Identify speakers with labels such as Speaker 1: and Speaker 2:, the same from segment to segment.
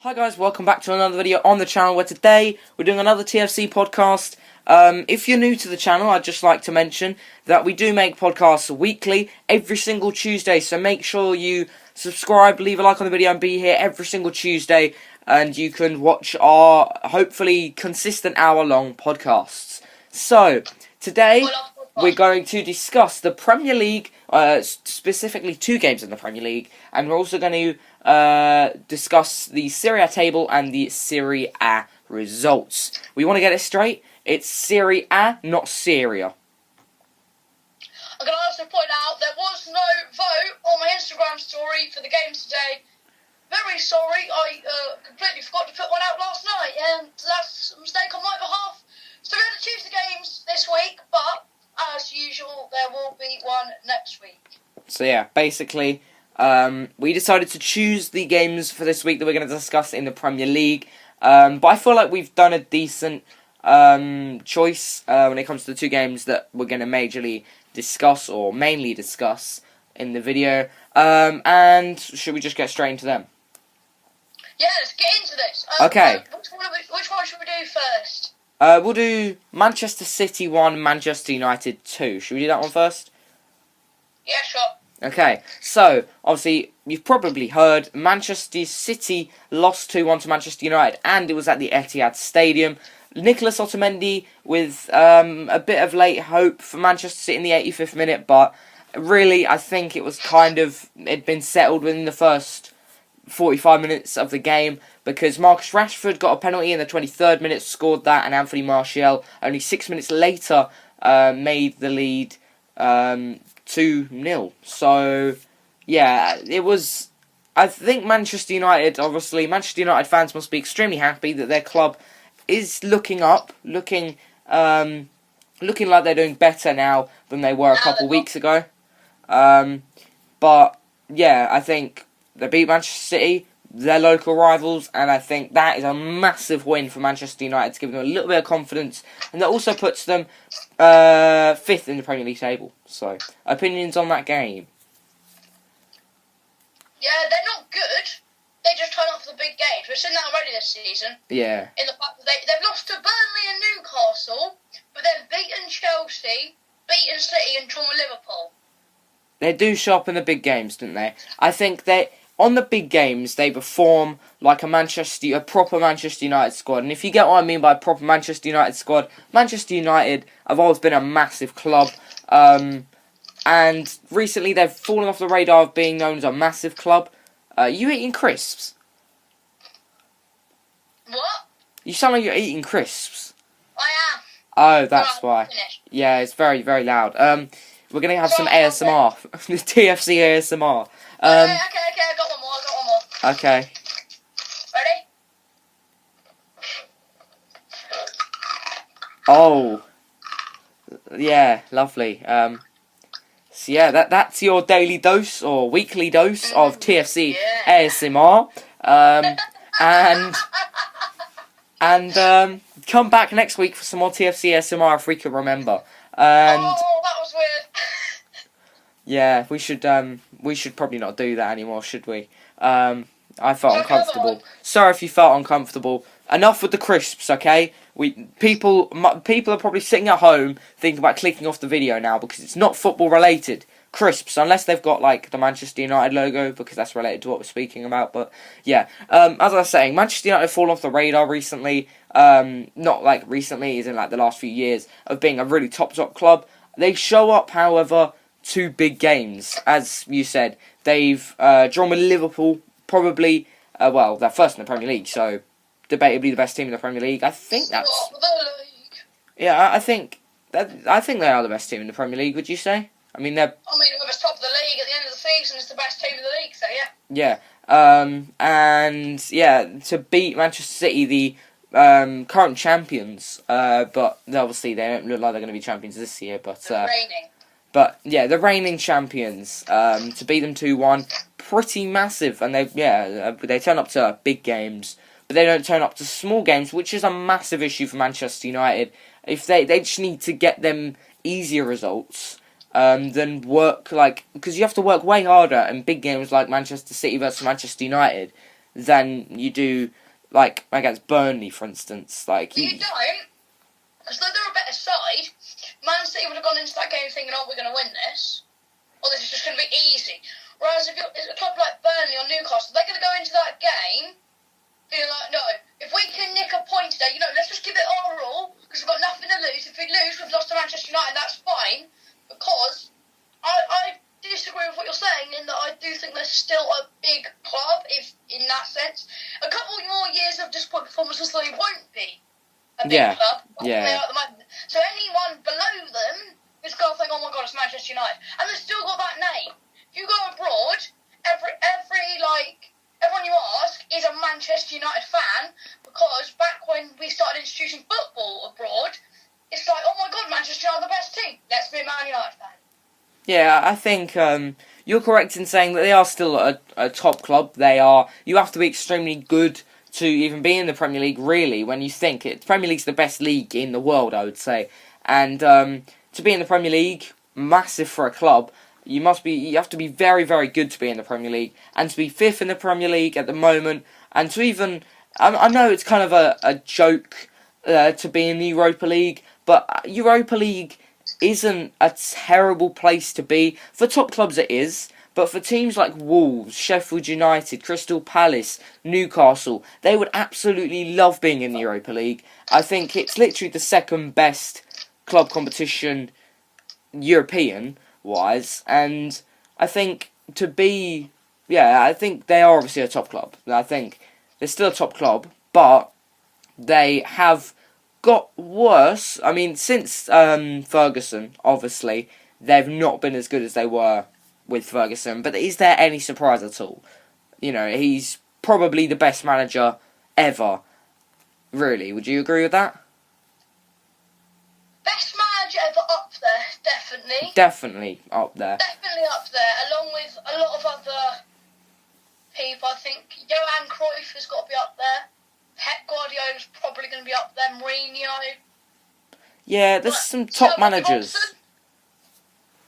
Speaker 1: Hi guys, welcome back to another video on the channel where today we're doing another TFC podcast. If you're new to the channel, I'd just like to mention that we do make podcasts weekly, every single Tuesday, so make sure you subscribe, leave a like on the video and be here every single Tuesday and you can watch our hopefully consistent hour-long podcasts. So, today we're going to discuss the Premier League, specifically two games in the Premier League, and we're also going to discuss the Serie A table and the Serie A results. We want to get it straight. It's Serie A, not Syria.
Speaker 2: I'm going to also point out there was no vote on my Instagram story for the games today. Very sorry, I completely forgot to put one out last night, and that's a mistake on my behalf. So we're going to choose the games this week, but as usual, there will be one next week.
Speaker 1: So yeah, basically, we decided to choose the games for this week that we're going to discuss in the Premier League. But I feel like we've done a decent choice when it comes to the two games that we're going to majorly discuss, or mainly discuss, in the video. And should we just get straight into them?
Speaker 2: Yeah, let's get into this.
Speaker 1: Okay.
Speaker 2: Which one should we do first?
Speaker 1: We'll do Manchester City 1, Manchester United 2. Should we do that one first?
Speaker 2: Yeah, sure.
Speaker 1: Okay, so, obviously, you've probably heard Manchester City lost 2-1 to Manchester United, and it was at the Etihad Stadium. Nicolas Otamendi with a bit of late hope for Manchester City in the 85th minute, but really, I think it was it'd been settled within the first 45 minutes of the game, because Marcus Rashford got a penalty in the 23rd minute, scored that, and Anthony Martial, only 6 minutes later, made the lead 2-0. So, yeah, it was. I think Manchester United fans must be extremely happy that their club is looking up, looking like they're doing better now than they were a couple weeks ago. But, yeah, I think they beat Manchester City, their local rivals, and I think that is a massive win for Manchester United to give them a little bit of confidence, and that also puts them 5th in the Premier League table. So, opinions on that game?
Speaker 2: Yeah, they're not good. They just turn up for the big games. We've seen that already this season.
Speaker 1: Yeah.
Speaker 2: In the fact that they've lost to Burnley and Newcastle, but they've beaten Chelsea, beaten City, and drawn with Liverpool.
Speaker 1: They do show up in the big games, don't they? I think on the big games, they perform like a proper Manchester United squad. And if you get what I mean by proper Manchester United squad, Manchester United have always been a massive club. And recently they've fallen off the radar of being known as a massive club. You eating crisps?
Speaker 2: What?
Speaker 1: You sound like you're eating crisps.
Speaker 2: I am.
Speaker 1: Oh, that's why. Yeah, it's very, very loud. We're going to have some ASMR. The TFC ASMR.
Speaker 2: Okay, I got one more.
Speaker 1: Okay.
Speaker 2: Ready?
Speaker 1: Oh. Yeah, lovely. So yeah, that's your daily dose or weekly dose of TFC ASMR. And come back next week for some more TFC ASMR if we can remember. And
Speaker 2: oh, that was weird.
Speaker 1: yeah, we should probably not do that anymore, should we? I felt uncomfortable. Sorry if you felt uncomfortable. Enough with the crisps, okay? People are probably sitting at home thinking about clicking off the video now because it's not football related. Crisps, unless they've got like the Manchester United logo, because that's related to what we're speaking about. But yeah, as I was saying, Manchester United have fallen off the radar recently. Not like recently, as in like the last few years, of being a really top club. They show up, however, to big games. As you said, they've drawn with Liverpool, probably. They're first in the Premier League, so debatably the best team in the Premier League. I think that's. Yeah, I think they are the best team in the Premier League. Would you say? I mean,
Speaker 2: whoever's top of the league at the end of the season is the best team in the league, so yeah.
Speaker 1: Yeah. And yeah, to beat Manchester City, the current champions, but obviously they don't look like they're going to be champions this year. But
Speaker 2: reigning.
Speaker 1: But yeah, the reigning champions. To beat them 2-1, pretty massive, and they turn up to big games, but they don't turn up to small games, which is a massive issue for Manchester United. If they just need to get them easier results. Than work, because you have to work way harder in big games like Manchester City versus Manchester United than you do, like, against Burnley, for instance. Like,
Speaker 2: You don't, because though they're a better side, Man City would have gone into that game thinking, oh, we're going to win this, or this is just going to be easy. Whereas if you're a club like Burnley or Newcastle, they're going to go into that game being like, no, if we can nick a point today, let's just give it our all, because we've got nothing to lose. If we lose, we've lost to Manchester United, that's fine, because I disagree with what you're saying in that I do think they're still a big club, if in that sense. A couple more years of disappointing performances, they won't be a big club.
Speaker 1: Yeah.
Speaker 2: They are at the moment. So anyone below them is going to think, oh my god, it's Manchester United. And they've still got that name. If you go abroad, everyone you ask is a Manchester United fan, because back when we started introducing football abroad, it's like, oh my god, Manchester United are the best team. Let's be a Man United fan.
Speaker 1: Yeah, I think you're correct in saying that they are still a top club. They are. You have to be extremely good to even be in the Premier League, really, when you think it. Premier League's the best league in the world, I would say. And to be in the Premier League, massive for a club. You have to be very, very good to be in the Premier League, and to be fifth in the Premier League at the moment, and to even, I know it's kind of a joke to be in the Europa League, but Europa League isn't a terrible place to be. For top clubs it is, but for teams like Wolves, Sheffield United, Crystal Palace, Newcastle, they would absolutely love being in the Europa League. I think it's literally the second best club competition European-wise, and I think I think they are obviously a top club. I think they're still a top club, but they have got worse. I mean, since Ferguson, obviously, they've not been as good as they were with Ferguson, but is there any surprise at all? He's probably the best manager ever. Really, would you agree with that?
Speaker 2: Best manager ever, up there, definitely.
Speaker 1: Definitely up there.
Speaker 2: Definitely up there, along with a lot of other people. I think Johan Cruyff has got to be up there. Pep Guardiola's probably going to be up there. Mourinho.
Speaker 1: Yeah, there's some top managers.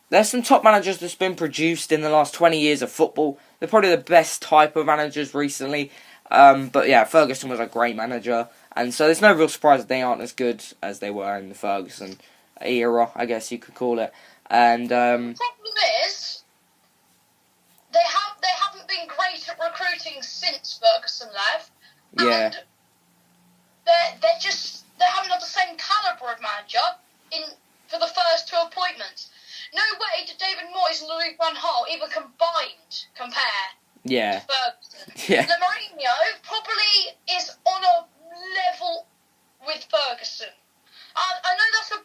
Speaker 1: There's some top managers that's been produced in the last 20 years of football. They're probably the best type of managers recently. But yeah, Ferguson was a great manager. And so there's no real surprise that they aren't as good as they were in the Ferguson era, I guess you could call it. And
Speaker 2: the problem is, they haven't been great at recruiting since Ferguson left.
Speaker 1: Yeah.
Speaker 2: And they haven't had the same calibre of manager for the first two appointments. No way did David Moyes and Louis van Gaal even compare
Speaker 1: yeah.
Speaker 2: to Ferguson.
Speaker 1: Yeah.
Speaker 2: The Mourinho probably is on a level with Ferguson. I know that's a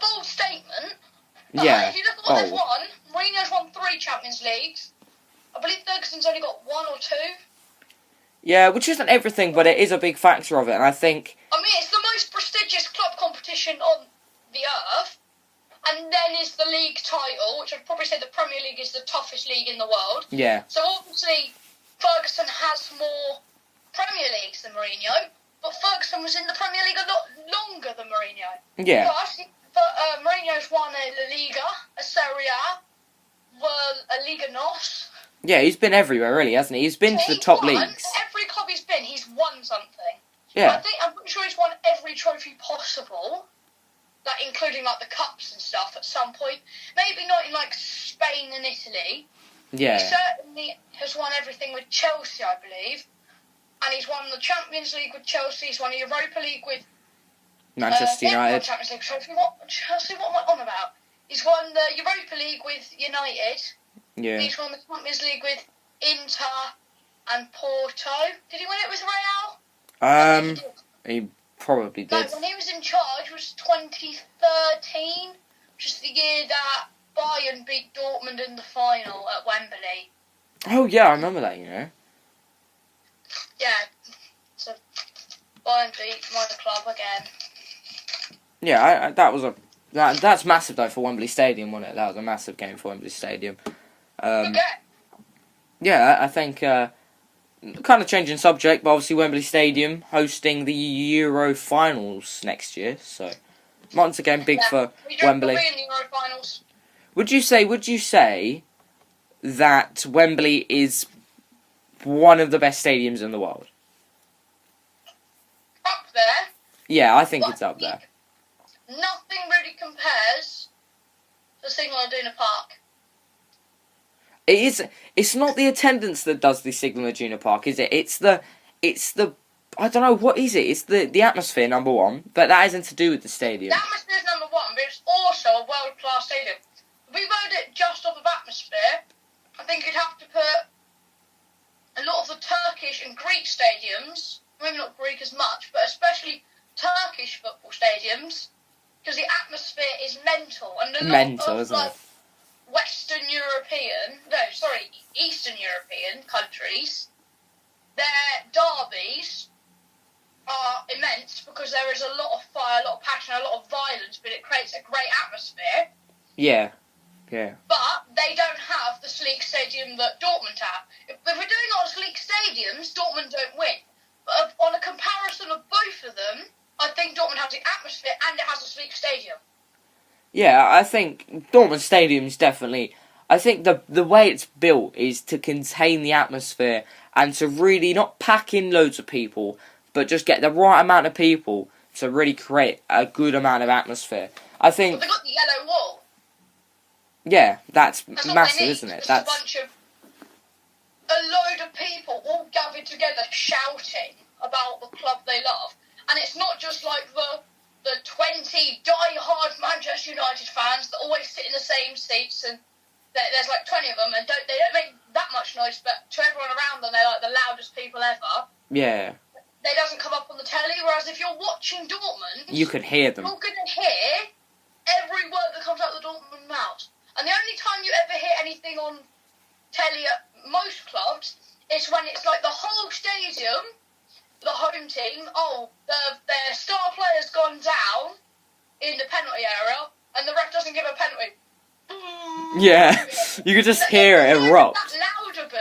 Speaker 2: bold statement, but
Speaker 1: Yeah.
Speaker 2: if you look at what they've won, Mourinho's won 3 Champions Leagues. I believe Ferguson's only got 1 or 2.
Speaker 1: Yeah, which isn't everything, but it is a big factor of it, and I think...
Speaker 2: I mean, it's the most prestigious club competition on the earth, and then is the league title, which I'd probably say the Premier League is the toughest league in the world.
Speaker 1: Yeah.
Speaker 2: So obviously, Ferguson has more Premier Leagues than Mourinho, but Ferguson was in the Premier League a lot longer than Mourinho.
Speaker 1: Yeah.
Speaker 2: But Mourinho's won a La Liga, a Serie A, a Liga NOS.
Speaker 1: Yeah, he's been everywhere, really, hasn't he? He's been to the top leagues.
Speaker 2: Every club he's been, he's won something.
Speaker 1: Yeah.
Speaker 2: I'm pretty sure he's won every trophy possible, including the cups and stuff at some point. Maybe not in Spain and Italy.
Speaker 1: Yeah.
Speaker 2: He certainly has won everything with Chelsea, I believe. And he's won the Champions League with Chelsea. He's won the Europa League with
Speaker 1: Manchester United.
Speaker 2: Champions League trophy. Chelsea, what am I on about? He's won the Europa League with United.
Speaker 1: Yeah.
Speaker 2: He's won the Champions League with Inter and Porto. Did he win it with Real?
Speaker 1: He probably did.
Speaker 2: When he was in charge was 2013, which is the year that Bayern beat Dortmund in the final at Wembley.
Speaker 1: Oh yeah, I remember that.
Speaker 2: Yeah, so Bayern beat my club again.
Speaker 1: Yeah, that's massive though for Wembley Stadium, wasn't it? That was a massive game for Wembley Stadium.
Speaker 2: Okay.
Speaker 1: Yeah, I think kind of changing subject, but obviously Wembley Stadium hosting the Euro finals next year, so once again big for Wembley.
Speaker 2: We'll be in the Euro finals.
Speaker 1: Would you say that Wembley is one of the best stadiums in the world.
Speaker 2: Up there.
Speaker 1: Yeah, I think
Speaker 2: But
Speaker 1: it's up there.
Speaker 2: Nothing really compares to Signal Iduna Park.
Speaker 1: It is. It's not the attendance that does the Signal Iduna Park, is it? It's the. I don't know what is it. It's the atmosphere, number one, but that isn't to do with the stadium.
Speaker 2: The atmosphere is number one, but it's also a world-class stadium. If we voted it just off of atmosphere, I think you'd have to put a lot of the Turkish and Greek stadiums, maybe not Greek as much, but especially Turkish football stadiums, because the atmosphere is mental. And a lot of,
Speaker 1: isn't it?
Speaker 2: Eastern European countries, their derbies are immense because there is a lot of fire, a lot of passion, a lot of violence, but it creates a great atmosphere.
Speaker 1: Yeah.
Speaker 2: But they don't have the sleek stadium that Dortmund have. If we're doing it on sleek stadiums, Dortmund don't win. But on a comparison of both of them, I think Dortmund has the atmosphere and it has a sleek stadium.
Speaker 1: Yeah, I think Dortmund Stadium's definitely. I think the way it's built is to contain the atmosphere and to really not pack in loads of people, but just get the right amount of people to really create a good amount of atmosphere. I think.
Speaker 2: But they got the yellow wall.
Speaker 1: Yeah, that's
Speaker 2: all
Speaker 1: massive,
Speaker 2: they need.
Speaker 1: isn't it?
Speaker 2: It's
Speaker 1: That's
Speaker 2: a load of people all gathered together shouting about the club they love. And it's not just like the 20 die-hard Manchester United fans that always sit in the same seats, and there's like 20 of them, and they don't make that much noise, but to everyone around them, they're like the loudest people ever.
Speaker 1: yeah.
Speaker 2: They doesn't come up on the telly, whereas if you're watching Dortmund,
Speaker 1: You could hear them.
Speaker 2: you're going to hear every word that comes out of the Dortmund mouth. And the only time you ever hear anything on telly at most clubs is when it's like the whole stadium, the home team, their star player's gone down in the penalty area, and the ref doesn't give a penalty.
Speaker 1: Yeah, you could just hear it erupt.
Speaker 2: That louder boo.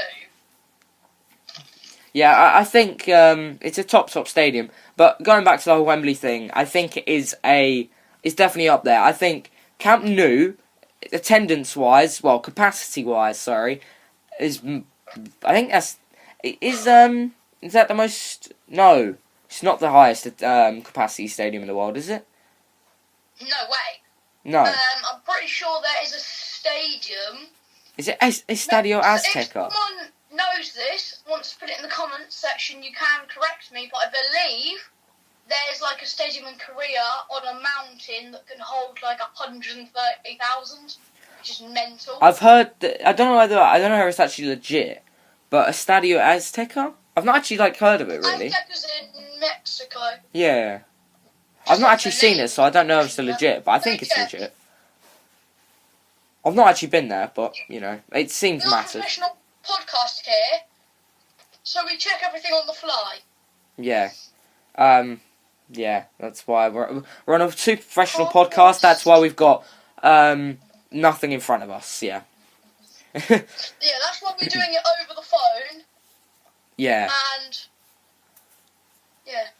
Speaker 1: Yeah, I think it's a top stadium. But going back to the whole Wembley thing, I think it's definitely up there. I think Camp Nou, attendance-wise, capacity-wise, sorry, is that the most? No, it's not the highest capacity stadium in the world, is it?
Speaker 2: No way.
Speaker 1: No.
Speaker 2: I'm pretty sure there is a stadium.
Speaker 1: Is it Estadio Azteca?
Speaker 2: If someone knows this, wants to put it in the comments section, you can correct me, but I believe there's like a stadium in Korea on a mountain that can hold like 130,000, which is mental.
Speaker 1: I've heard that, I don't know if it's actually legit, but Estadio Azteca? I've not actually heard of it really.
Speaker 2: Azteca's in Mexico.
Speaker 1: Yeah. I've not actually seen it, so I don't know if it's legit, but I think it's legit. I've not actually been there, but, it seems massive.
Speaker 2: We're a professional podcast here, so we check everything on the fly.
Speaker 1: Yeah. Yeah, that's why we're on a super professional podcast. That's why we've got nothing in front of us. Yeah.
Speaker 2: Yeah, that's why we're doing it over the phone.
Speaker 1: Yeah.
Speaker 2: And yeah.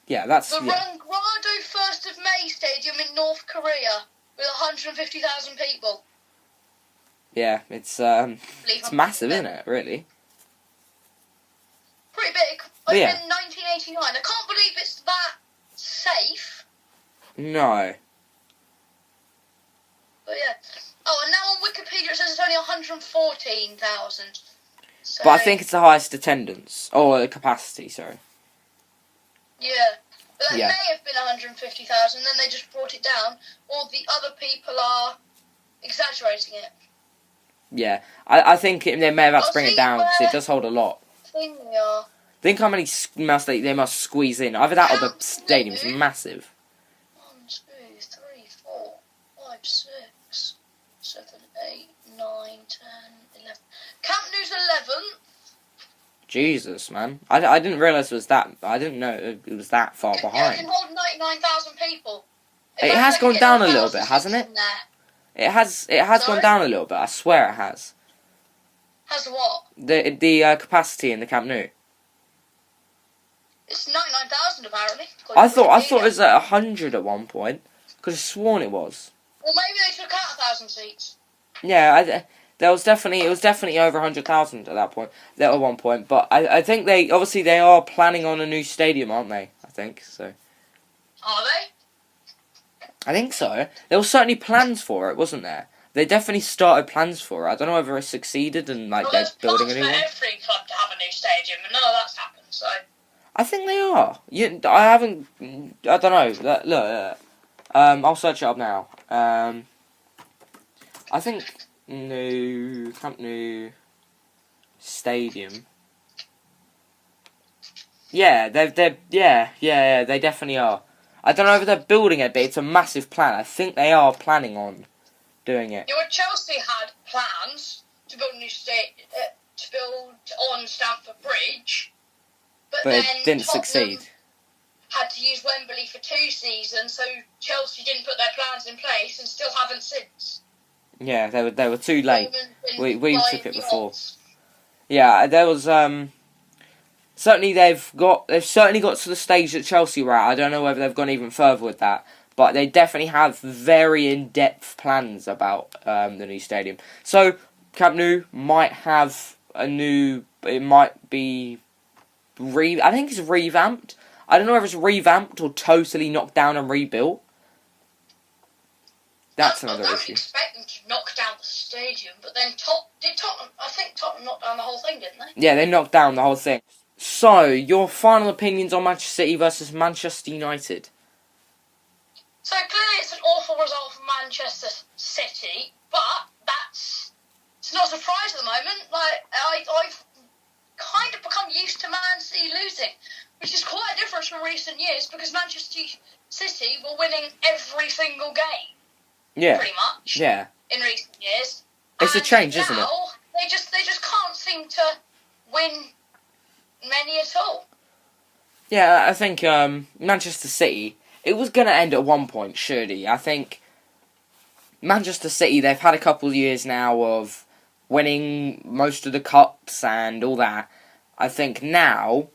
Speaker 1: Yeah, that's
Speaker 2: the Rungwado 1st of May Stadium in North Korea with 150,000 people.
Speaker 1: Yeah, it's massive, isn't it? Really.
Speaker 2: Pretty big. Opened in 1989. I can't believe it's that safe.
Speaker 1: No.
Speaker 2: But yeah. Oh, and now on Wikipedia it says it's only 114,000. So,
Speaker 1: but I think it's the highest attendance or capacity. Sorry.
Speaker 2: Yeah. But that may have been 150,000. Then they just brought it down, or the other people are exaggerating it.
Speaker 1: Yeah, I think they may have had to bring it down because it does hold a lot. Think how many they must squeeze in. Either that or the stadium's massive.
Speaker 2: 1, 2, 3, 4, 5, 6, 7, 8, 9, 10, 11. Camp Nou's 11th.
Speaker 1: Jesus, man. I didn't realise it was that. I didn't know it was that far behind.
Speaker 2: It can hold 99,000 people.
Speaker 1: It has gone down a little bit, hasn't it? It has gone down a little bit. I swear it has.
Speaker 2: Has what?
Speaker 1: The capacity in the Camp Nou.
Speaker 2: It's 99,000 apparently.
Speaker 1: I thought it was at 100 at one point. Could have sworn it was.
Speaker 2: Well, maybe they took out 1,000 seats.
Speaker 1: Yeah, It was definitely over 100,000 at that point. At one point, but I think they are planning on a new stadium, aren't they? I think so.
Speaker 2: Are they?
Speaker 1: I think so. There were certainly plans for it, wasn't there? They definitely started plans for it. I don't know whether it succeeded and they're building a new one.
Speaker 2: There's plans for every club to have a new stadium, and none of that's happened. So
Speaker 1: I think they are. I haven't. I don't know. Look. I'll search it up now. I think Camp Nou Stadium. Yeah, they definitely are. I don't know if they're building it, but it's a massive plan. I think they are planning on doing it.
Speaker 2: Yeah, well, Chelsea had plans to build a new to build on Stamford Bridge, but then
Speaker 1: it didn't succeed.
Speaker 2: Had to use Wembley for 2 seasons, so Chelsea didn't put their plans in place and still haven't since.
Speaker 1: Yeah, they were too late. We took it before. Yeah, there was certainly they've certainly got to the stage that Chelsea were at. I don't know whether they've gone even further with that, but they definitely have very in-depth plans about the new stadium. So Camp Nou might have a new. It might be I think it's revamped. I don't know whether it's revamped or totally knocked down and rebuilt. That's another issue. I don't
Speaker 2: expect them to knock down the stadium, but then I think Tottenham knocked down the whole thing, didn't they?
Speaker 1: Yeah, they knocked down the whole thing. So, your final opinions on Manchester City versus Manchester United?
Speaker 2: So, clearly it's an awful result for Manchester City, but it's not a surprise at the moment. Like, I've kind of become used to Man City losing, which is quite a difference from recent years, because Manchester City were winning every single game.
Speaker 1: Yeah.
Speaker 2: Pretty much.
Speaker 1: Yeah.
Speaker 2: In recent years.
Speaker 1: It's a change, isn't it?
Speaker 2: They just can't seem to win many at all.
Speaker 1: Yeah, I think Manchester City, it was going to end at one point, surely. I think Manchester City, they've had a couple of years now of winning most of the cups and all that. I think now,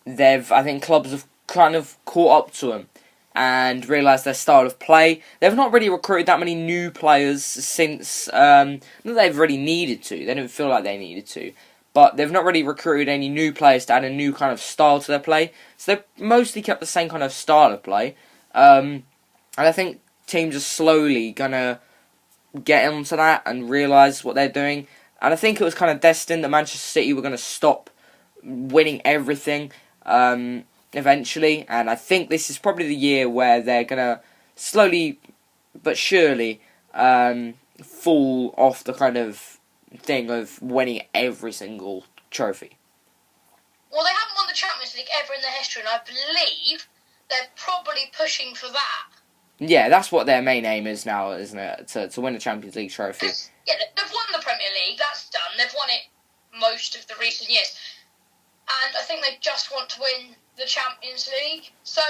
Speaker 1: I think clubs have kind of caught up to them and realised their style of play. They've not really recruited that many new players since, not that they've really needed to, they don't feel like they needed to, but they've not really recruited any new players to add a new kind of style to their play, so they've mostly kept the same kind of style of play, and I think teams are slowly going to get onto that and realise what they're doing, and I think it was kind of destined that Manchester City were going to stop winning everything, eventually, and I think this is probably the year where they're gonna slowly but surely fall off the kind of thing of winning every single trophy.
Speaker 2: Well, they haven't won the Champions League ever in their history, and I believe they're probably pushing for that.
Speaker 1: Yeah, that's what their main aim is now, isn't it? To win the Champions League trophy.
Speaker 2: Yeah, they've won the Premier League, that's done. They've won it most of the recent years. And I think they just want to win the Champions League. So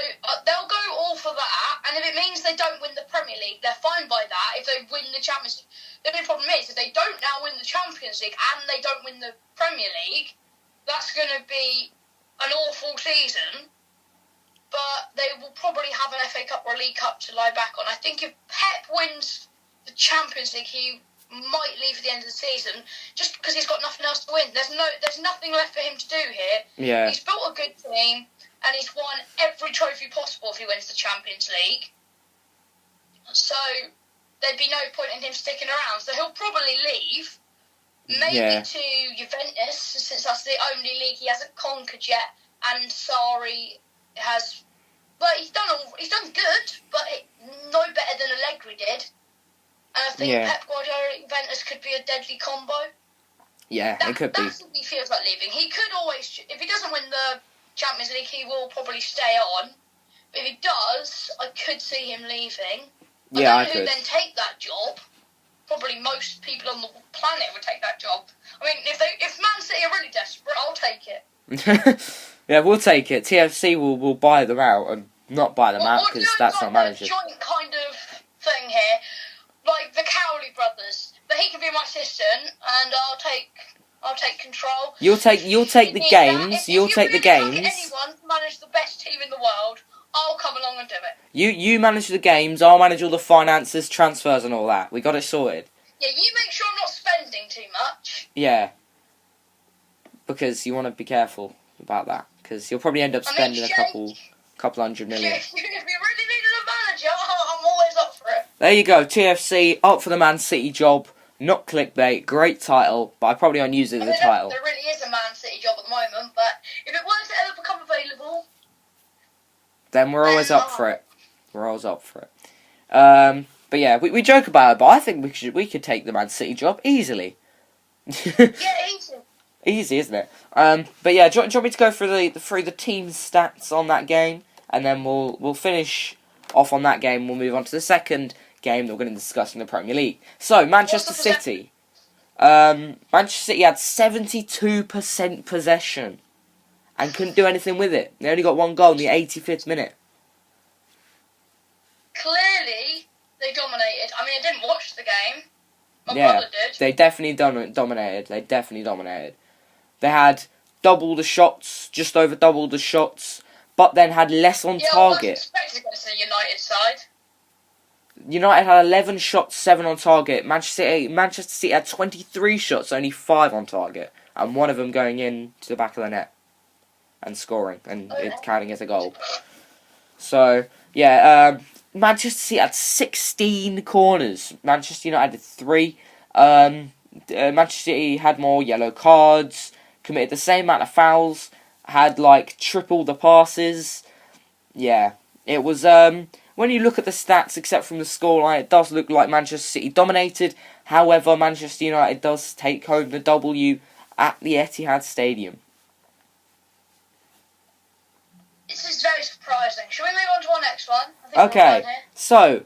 Speaker 2: they'll go all for that. And if it means they don't win the Premier League, they're fine by that if they win the Champions League. The only problem is, if they don't now win the Champions League and they don't win the Premier League, that's going to be an awful season. But they will probably have an FA Cup or a League Cup to lie back on. I think if Pep wins the Champions League, he might leave at the end of the season just because he's got nothing else to win. There's nothing left for him to do here.
Speaker 1: Yeah.
Speaker 2: He's built a good team and he's won every trophy possible if he wins the Champions League. So there'd be no point in him sticking around. So he'll probably leave, maybe to Juventus, since that's the only league he hasn't conquered yet. And Sarri has, but he's done good, but no better than Allegri did. And I think Pep Guardiola at Juventus could be a deadly combo.
Speaker 1: Yeah, it could be.
Speaker 2: That's if he feels like leaving. He could always, if he doesn't win the Champions League, he will probably stay on. But if he does, I could see him leaving. I don't know who then take that job. Probably most people on the planet would take that job. I mean, if Man City are really desperate, I'll take it.
Speaker 1: Yeah, we'll take it. TFC will buy them out and not buy them out because that's not managers.
Speaker 2: Joint kind of thing here. Like the Cowley brothers, but he can be my assistant, and I'll take control.
Speaker 1: You'll take the games. You'll take the games.
Speaker 2: If anyone to manage the best team in the world, I'll come along and do it.
Speaker 1: You manage the games. I'll manage all the finances, transfers, and all that. We got it sorted.
Speaker 2: Yeah, you make sure I'm not spending too much.
Speaker 1: Yeah. Because you want to be careful about that. Because you'll probably end up spending a couple $100 million.
Speaker 2: If you really needed a manager, I'm always up for it.
Speaker 1: There you go, TFC, up for the Man City job. Not clickbait, great title, but I probably won't use it as a title.
Speaker 2: There really is a Man City job at the moment, but if it were to ever become available,
Speaker 1: then we're always up for it. We're always up for it. But yeah, we joke about it, but I think we could take the Man City job easily.
Speaker 2: Yeah, easy.
Speaker 1: Easy, isn't it? But yeah, do you want me to go through the team stats on that game, and then we'll finish off on that game. We'll move on to the second game that we're going to discuss in the Premier League. So Manchester City. Manchester City had 72% possession and couldn't do anything with it. They only got one goal in the 85th minute.
Speaker 2: Clearly, they dominated. I mean, I didn't watch the game. My brother did.
Speaker 1: They definitely dominated. They definitely dominated. They had double the shots, just over double the shots, but then had less on target.
Speaker 2: I was expecting against the United side.
Speaker 1: United had 11 shots, 7 on target. Manchester City had 23 shots, only 5 on target, and one of them going in to the back of the net and scoring, and it's counting as a goal. So yeah, Manchester City had 16 corners. Manchester United had 3. Manchester City had more yellow cards, committed the same amount of fouls, had like triple the passes. Yeah, it was. When you look at the stats, except from the scoreline, it does look like Manchester City dominated. However, Manchester United does take home the W at the Etihad Stadium.
Speaker 2: This is very surprising. Shall we move on to our next one?
Speaker 1: Okay, so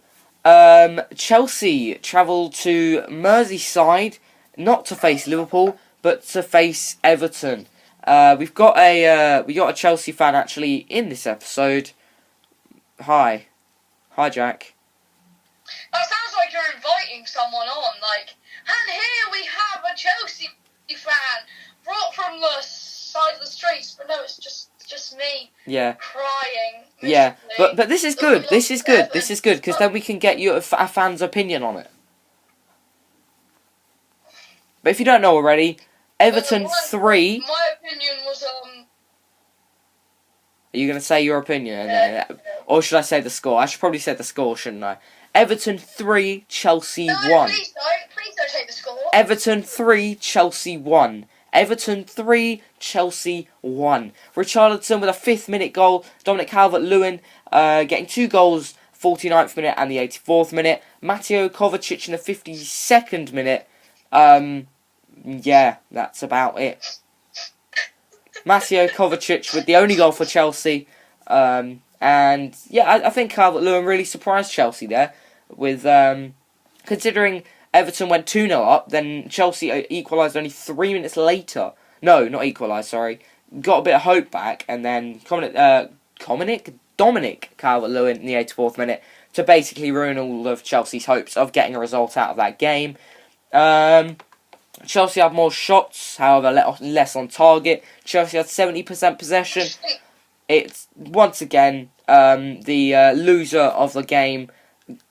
Speaker 1: Chelsea travelled to Merseyside, not to face Liverpool, but to face Everton. We got a Chelsea fan actually in this episode. Hi, Jack.
Speaker 2: That sounds like you're inviting someone on, and here we have a Chelsea fan brought from the side of the streets, but no, it's just me.
Speaker 1: Yeah.
Speaker 2: Crying.
Speaker 1: Yeah, but this is good. This is good. This is good because then we can get you a fan's opinion on it. But if you don't know already, Everton 3.
Speaker 2: My opinion was
Speaker 1: Are you going to say your opinion? Or should I say the score? I should probably say the score, shouldn't I? Everton 3, Chelsea 1.
Speaker 2: No, please don't say the score.
Speaker 1: Everton 3, Chelsea 1. Everton 3, Chelsea 1. Richarlison with a 5th minute goal. Dominic Calvert-Lewin getting 2 goals, 49th minute and the 84th minute. Mateo Kovacic in the 52nd minute. Yeah, that's about it. Mateo Kovacic with the only goal for Chelsea. And yeah, I think Calvert-Lewin really surprised Chelsea there. With considering Everton went 2-0 up, then Chelsea equalised only 3 minutes later. No, not equalised, sorry. Got a bit of hope back, and then Dominic Calvert-Lewin in the 84th minute to basically ruin all of Chelsea's hopes of getting a result out of that game. Chelsea had more shots, however less on target. Chelsea had 70% possession. It's once again the loser of the game.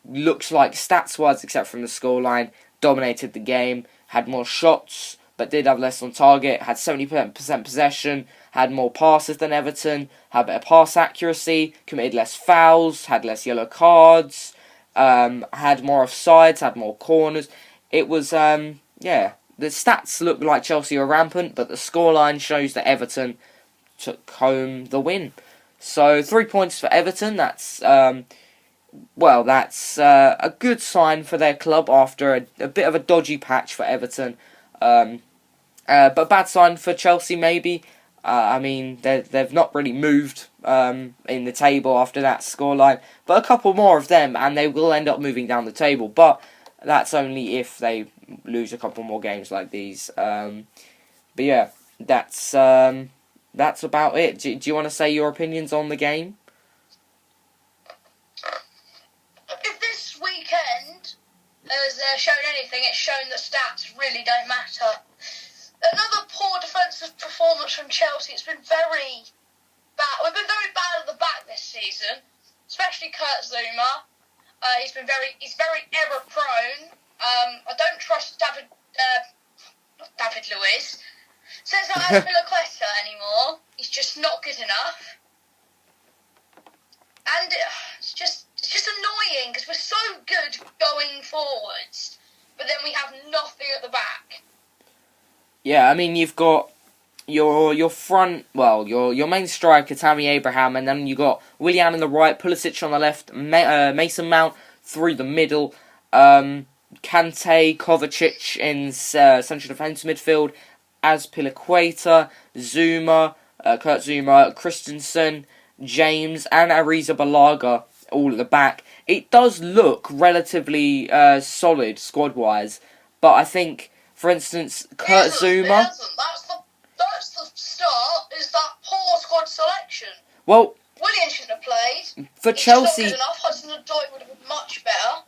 Speaker 1: Looks like stats-wise, except from the scoreline, dominated the game, had more shots, but did have less on target, had 70% possession, had more passes than Everton, had better pass accuracy, committed less fouls, had less yellow cards, had more offsides, had more corners. It was, the stats look like Chelsea were rampant, but the scoreline shows that Everton took home the win. So 3 points for Everton, that's a good sign for their club after a bit of a dodgy patch for Everton. But a bad sign for Chelsea maybe. I mean, they've not really moved in the table after that scoreline. But a couple more of them and they will end up moving down the table. But that's only if they lose a couple more games like these. But yeah, that's about it. Do you want to say your opinions on the game?
Speaker 2: If this weekend has shown anything, it's shown that stats really don't matter. Another poor defensive performance from Chelsea. It's been very bad. We've been very bad at the back this season, especially Kurt Zouma. He's very error prone. I don't trust not David Luiz. Says that Azpilicueta anymore. He's just not good enough. And it's just annoying because we're so good going forwards, but then we have nothing at the back.
Speaker 1: Yeah, I mean, you've got your front, well, your main striker, Tammy Abraham, and then you got Willian on the right, Pulisic on the left, Mason Mount through the middle, Kante, Kovacic in central defence midfield, Azpilicueta, Zuma, Kurt Zuma, Christensen, James, and Arrizabalaga all at the back. It does look relatively solid squad-wise, but I think, for instance, Kurt Zuma...
Speaker 2: That's the start, is that poor squad selection.
Speaker 1: Well...
Speaker 2: Willian shouldn't have played.
Speaker 1: For Chelsea...
Speaker 2: He's not good enough. Hudson-Odoi would have been much better.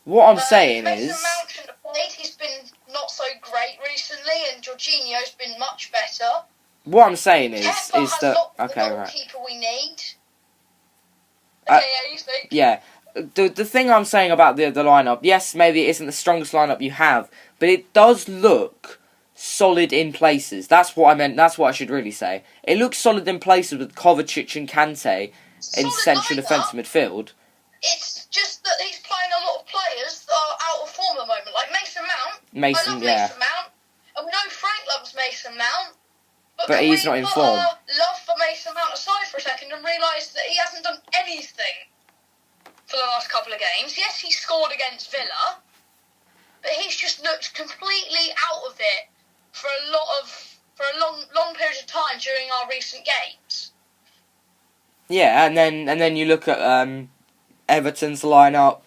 Speaker 1: What I'm saying
Speaker 2: Mason
Speaker 1: is...
Speaker 2: Mount shouldn't have played. He's been not so great recently, and Jorginho's been much better.
Speaker 1: What I'm saying is that...
Speaker 2: Okay,
Speaker 1: right.
Speaker 2: Keeper we need. Okay, yeah, you speak.
Speaker 1: Yeah. The thing I'm saying about the lineup, yes, maybe it isn't the strongest lineup you have, but it does look solid in places. That's what I meant. That's what I should really say. It looks solid in places with Kovacic and Kante in central defence midfield.
Speaker 2: It's just that he's playing a lot of players that are out of form at the moment, like Mason Mount.
Speaker 1: Mason
Speaker 2: Mount, and we know Frank loves Mason Mount.
Speaker 1: But he's not in form.
Speaker 2: Love for Mason Mount aside for a second and realise that he hasn't done anything for the last couple of games. Yes, he scored against Villa, but he's just looked completely out of it for a long period of time during our recent games.
Speaker 1: Yeah, and then you look at Everton's lineup.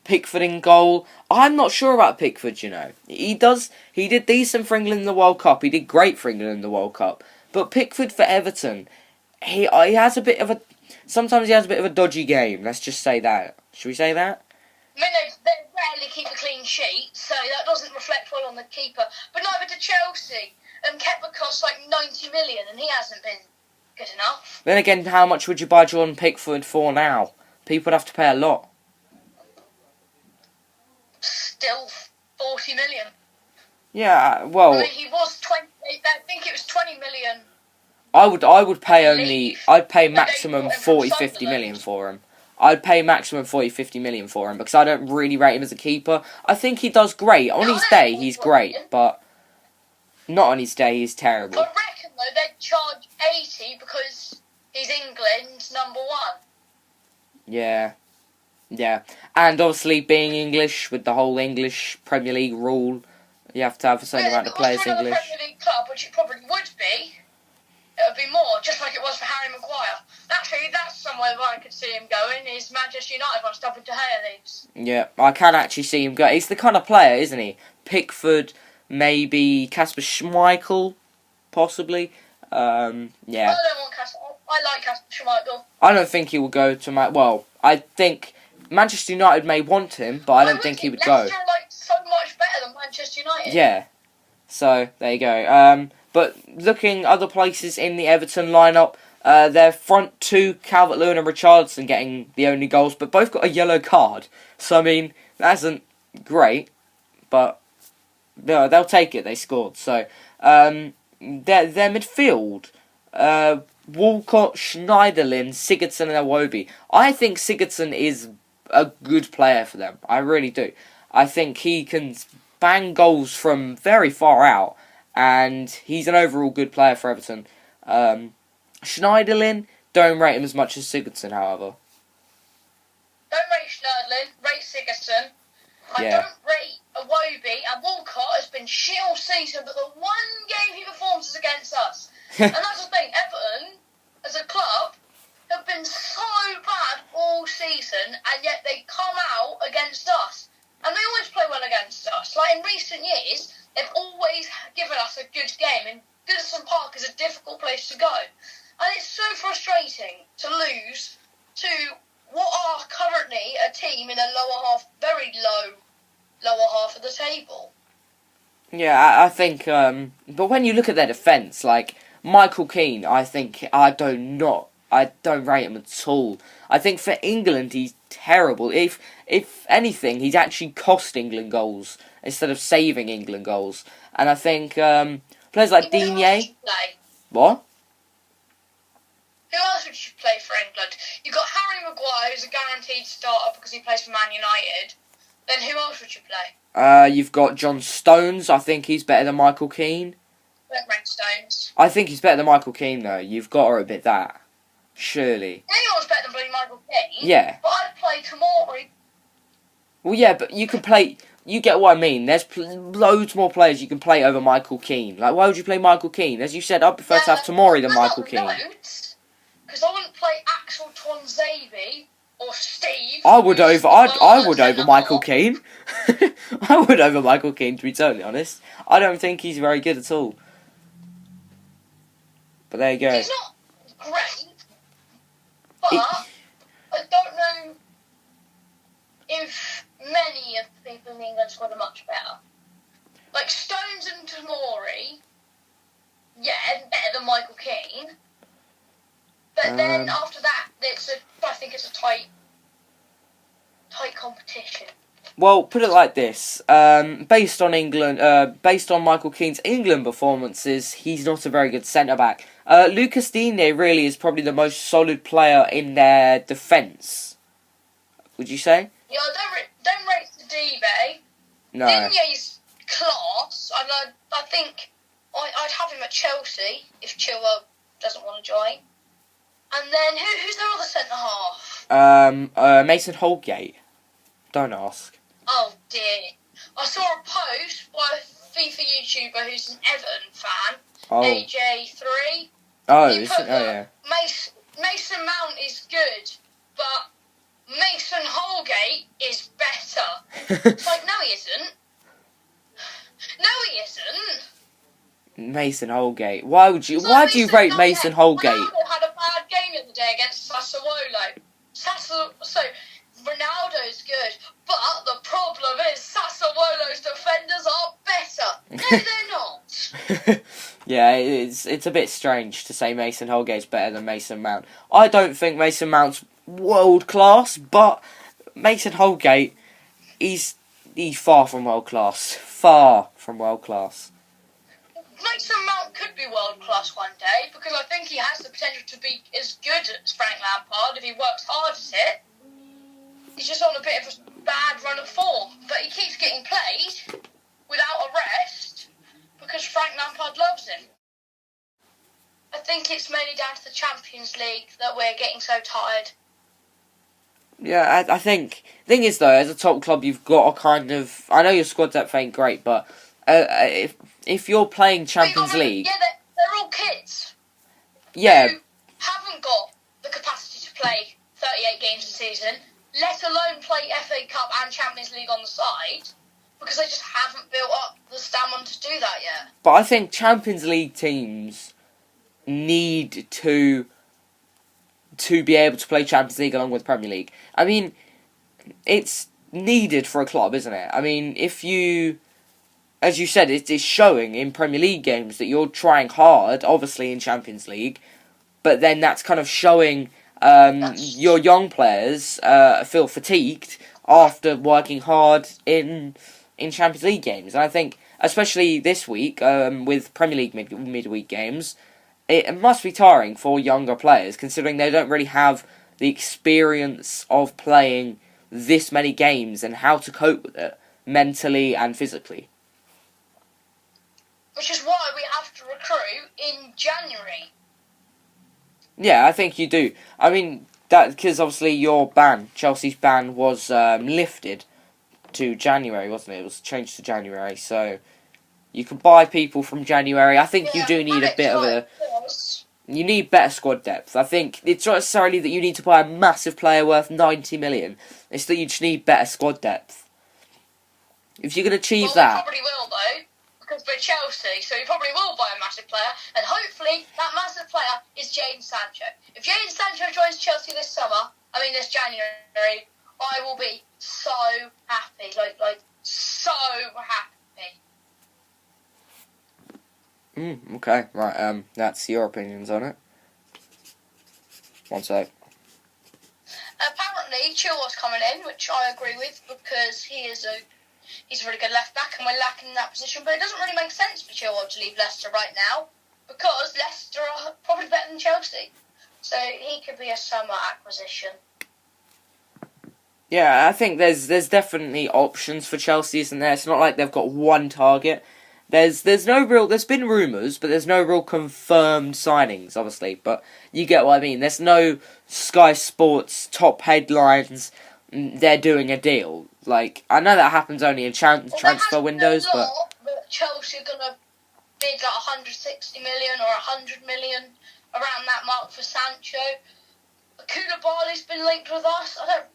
Speaker 1: Pickford in goal. I'm not sure about Pickford, you know. He did decent for England in the World Cup. He did great for England in the World Cup. But Pickford for Everton, he has a bit of a... Sometimes he has a bit of a dodgy game. Let's just say that. Should we say that?
Speaker 2: I mean, they rarely keep a clean sheet, so that doesn't reflect well on the keeper. But neither did Chelsea. And Kepa costs like 90 million, and he hasn't been good enough.
Speaker 1: Then again, how much would you buy Jordan Pickford for now? People would have to pay a lot.
Speaker 2: Still 40 million.
Speaker 1: Yeah, well...
Speaker 2: I mean, he was 20... I think it was 20 million.
Speaker 1: I would pay only... I'd pay maximum 40, 50 million for him. I'd pay maximum 40, 50 million for him because I don't really rate him as a keeper. I think he does great. On his day, he's great, but not on his day, he's terrible.
Speaker 2: I reckon, though, they'd charge 80 because he's England's number one.
Speaker 1: Yeah. Yeah. And obviously, being English, with the whole English Premier League rule, you have to have a certain amount of players English.
Speaker 2: If it was for another Premier League club, which it probably would be, it would be more, just like it was for Harry Maguire. Actually, that's somewhere where I could see him going, is Manchester United once David De Gea leaves. Yeah,
Speaker 1: I can actually see him go. He's the kind of player, isn't he? Pickford, maybe Kasper Schmeichel, possibly. Yeah.
Speaker 2: I don't want Kasper. I like Kasper Schmeichel.
Speaker 1: I don't think he will go to... Well, I think Manchester United may want him, but I don't think he would go.
Speaker 2: Leicester are like so much better than Manchester United.
Speaker 1: Yeah. So, there you go. But looking other places in the Everton lineup, their front two, Calvert-Lewin and Richarlison, getting the only goals, but both got a yellow card. So, I mean, that isn't great, but no, they'll take it. They scored. So, their midfield, Walcott, Schneiderlin, Sigurdsson and Iwobi. I think Sigurdsson is a good player for them. I really do. I think he can bang goals from very far out, and he's an overall good player for Everton. Schneiderlin, don't rate him as much as Sigurdsson, however.
Speaker 2: Don't rate Schneiderlin, rate Sigurdsson. I
Speaker 1: Yeah.
Speaker 2: don't rate Iwobi, and Walcott has been shit all season, but the one game he performs is against us. And that's the thing, Everton, as a club, have been so bad all season, and yet they come out against us. And they always play well against us. Like in recent years, they've always given us a good game, and Goodison Park is a difficult place to go. And it's so frustrating to lose to what are currently a team in a lower half, very lower half of the table.
Speaker 1: Yeah, I think, but when you look at their defence, like, Michael Keane, I think, I don't rate him at all. I think for England, terrible. If anything, he's actually cost England goals instead of saving England goals. And I think players like Digne. What?
Speaker 2: Who else would you play for England? You've got Harry Maguire, who's a guaranteed starter because he plays for Man United. Then who else would you play?
Speaker 1: You've got John Stones. I think he's better than Michael Keane.
Speaker 2: Don't rank Stones.
Speaker 1: I think he's better than Michael Keane, though. You've got to admit that. Surely.
Speaker 2: Anyone's better than bloody Michael Keane.
Speaker 1: Yeah.
Speaker 2: But I'd play Tomori.
Speaker 1: Well, yeah, but you could play... You get what I mean. There's loads more players you can play over Michael Keane. Like, why would you play Michael Keane? As you said, I'd prefer to have Tomori than Michael Keane.
Speaker 2: Because I wouldn't play Axel Tuanzebe or Steve.
Speaker 1: I would over Michael Keane. I would over Michael Keane, to be totally honest. I don't think he's very good at all. But there you go.
Speaker 2: He's not great, but I don't know if many of the people in England squad are much better. Like Stones and Tomori, yeah, better than Michael Keane. But then after that, I think it's a tight competition.
Speaker 1: Well, put it like this: based on Michael Keane's England performances, he's not a very good centre back. Lucas Digne really is probably the most solid player in their defence. Would you say?
Speaker 2: Yeah, don't rate the Digne.
Speaker 1: No.
Speaker 2: Digne's class. I think I'd have him at Chelsea if Chilwell doesn't want to join. And then who's their other centre half?
Speaker 1: Mason Holgate. Don't ask.
Speaker 2: Oh dear. I saw a post by a FIFA YouTuber who's an Everton fan, AJ3.
Speaker 1: Yeah.
Speaker 2: Mason Mount is good, but Mason Holgate is better. It's like, no he isn't. No he isn't.
Speaker 1: Mason Holgate. Why do you rate Mason Holgate?
Speaker 2: Ronaldo had a bad game the other day against Sassuolo. So Ronaldo's good, but the problem is Sassuolo's defenders are better. No, they're not.
Speaker 1: Yeah, it's a bit strange to say Mason Holgate's better than Mason Mount. I don't think Mason Mount's world class, but Mason Holgate, he's far from world class. Far from world class.
Speaker 2: Mason Mount could be world class one day because I think he has the potential to be as good as Frank Lampard if he works hard at it. He's just on a bit of a bad run of form, but he keeps getting played without a rest because Frank Lampard loves him. I think it's mainly down to the Champions League that we're getting so tired.
Speaker 1: Yeah, I think... The thing is, though, as a top club, you've got a kind of... I know your squad depth ain't great, but if you're playing Champions League...
Speaker 2: Yeah, they're all kids.
Speaker 1: Yeah.
Speaker 2: Who haven't got the capacity to play 38 games a season, let alone play FA Cup and Champions League on the side, because they just haven't built up the stamina to do that yet.
Speaker 1: But I think Champions League teams need to be able to play Champions League along with Premier League. I mean, it's needed for a club, isn't it? I mean, if you... As you said, it is showing in Premier League games that you're trying hard, obviously in Champions League, but then that's kind of showing your young players feel fatigued after working hard in Champions League games. And I think, especially this week, with Premier League midweek games, it must be tiring for younger players, considering they don't really have the experience of playing this many games and how to cope with it mentally and physically.
Speaker 2: Which is why we have to recruit in January.
Speaker 1: Yeah, I think you do. I mean, that because obviously your ban, Chelsea's ban, was lifted to January, wasn't it? It was changed to January, so you can buy people from January. I think you do need a bit of a... You need better squad depth. I think it's not necessarily that you need to buy a massive player worth 90 million. It's that you just need better squad depth. If you can achieve that...
Speaker 2: You probably will, though, because we're Chelsea, so you probably will buy a massive player, and hopefully that massive player is Jadon Sancho. If Jadon Sancho joins Chelsea this January, I will be so happy, like so happy.
Speaker 1: Okay, right, that's your opinions on it. One sec.
Speaker 2: Apparently apparently Chilwell's coming in, which I agree with because he's a really good left back and we're lacking in that position. But it doesn't really make sense for Chilwell to leave Leicester right now because Leicester are probably better than Chelsea. So he could be a summer acquisition.
Speaker 1: Yeah, I think there's definitely options for Chelsea, isn't there? It's not like they've got one target. There's been rumours, but there's no real confirmed signings, obviously. But you get what I mean. There's no Sky Sports top headlines. They're doing a deal. Like, I know that happens only in transfer windows, but
Speaker 2: Chelsea are gonna bid like 160 million or 100 million around that mark for Sancho. Koulibaly's been linked with us. I don't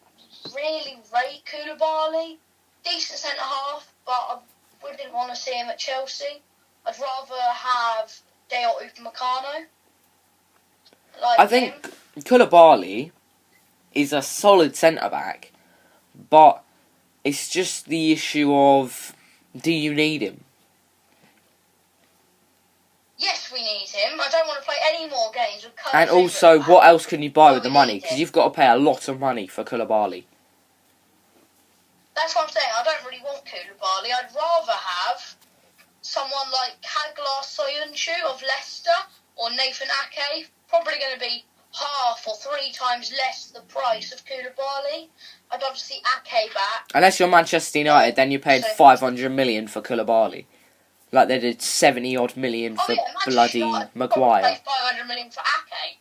Speaker 2: really rate Koulibaly. Decent centre half, but I wouldn't want to see him at Chelsea. I'd rather have Dale Upamecano.
Speaker 1: I think Koulibaly is a solid centre back, but it's just the issue of, do you need him?
Speaker 2: Yes, we need him. I don't want to play any more games with Koulibaly.
Speaker 1: And also, what else can you buy with the money? Because you've got to pay a lot of money for Koulibaly.
Speaker 2: That's what I'm saying. I don't really want Koulibaly. I'd rather have someone like Kaglar Soyuncu of Leicester or Nathan Ake. Probably going to be half or 3 times less the price of Koulibaly. I'd love to see Ake back.
Speaker 1: Unless you're Manchester United, then you paid 500 million for Koulibaly. Like they did 70-odd million for bloody Maguire.
Speaker 2: Pay 500 million for Ake.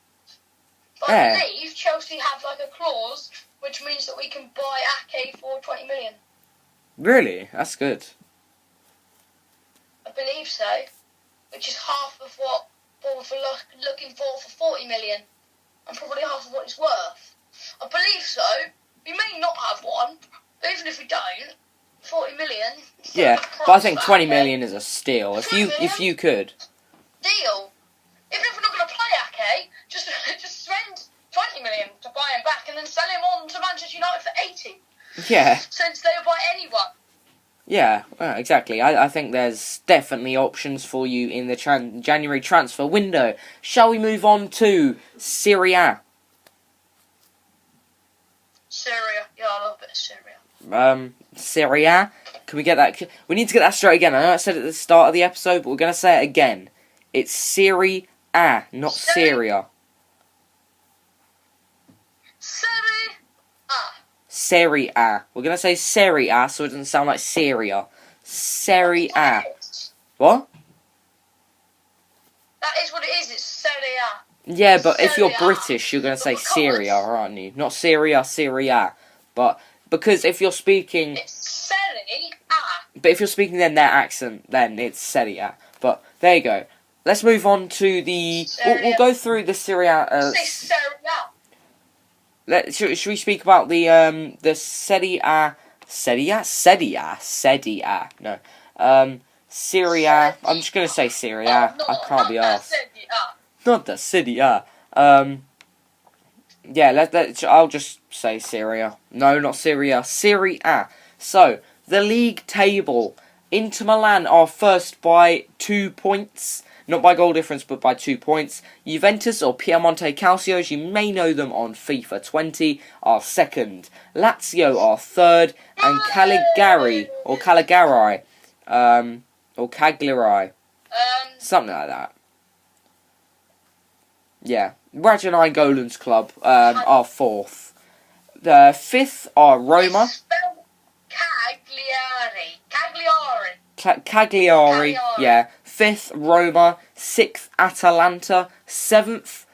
Speaker 2: But I believe Chelsea have like a clause which means that we can buy Ake for 20 million.
Speaker 1: Really? That's good.
Speaker 2: I believe so. Which is half of what Bournemouth are looking for 40 million. And probably half of what it's worth. I believe so. We may not have one, but even if we don't, 40 million.
Speaker 1: Yeah, but I think 20 million is a steal. If you could.
Speaker 2: Deal. Even if we're not going to play Ake, just spend 20 million to buy him back and then sell him on to Manchester United for 80.
Speaker 1: Yeah.
Speaker 2: Since they'll buy anyone.
Speaker 1: Yeah, exactly. I think there's definitely options for you in the January transfer window. Shall we move on to Serie A?
Speaker 2: Syria. Yeah, I love a bit of Syria.
Speaker 1: Serie A? Can we get that? We need to get that straight again. I know I said it at the start of the episode, but we're going to say it again. It's Serie A, not Syria.
Speaker 2: Serie A.
Speaker 1: Serie A. We're going to say Serie A so it doesn't sound like Syria. Serie A. What?
Speaker 2: That is what it is. It's Serie A.
Speaker 1: Yeah, but if you're British, you're going to say Syria, aren't you? Not Syria, Serie A. But because if you're speaking...
Speaker 2: It's Serie A.
Speaker 1: But if you're speaking then their accent, then it's Serie A. But there you go. Let's move on to the... We'll go through the Serie A...
Speaker 2: Say Serie A.
Speaker 1: Should we speak about the Serie A? Serie A? No. Serie A. I'm just going to say Serie A. I can't be arsed. Not the Serie A. Yeah, I'll just say Syria. No, not Syria. Serie A. So, the league table. Inter Milan are first by 2 points. Not by goal difference, but by 2 points. Juventus, or Piemonte Calcio, as you may know them on FIFA 20, are second. Lazio are third. And Cagliari, or Cagliari, something like that. Yeah. Raja Nainggolan's club are fourth. The fifth are Roma. Cagliari, yeah. Fifth, Roma. Sixth, Atalanta. Seventh,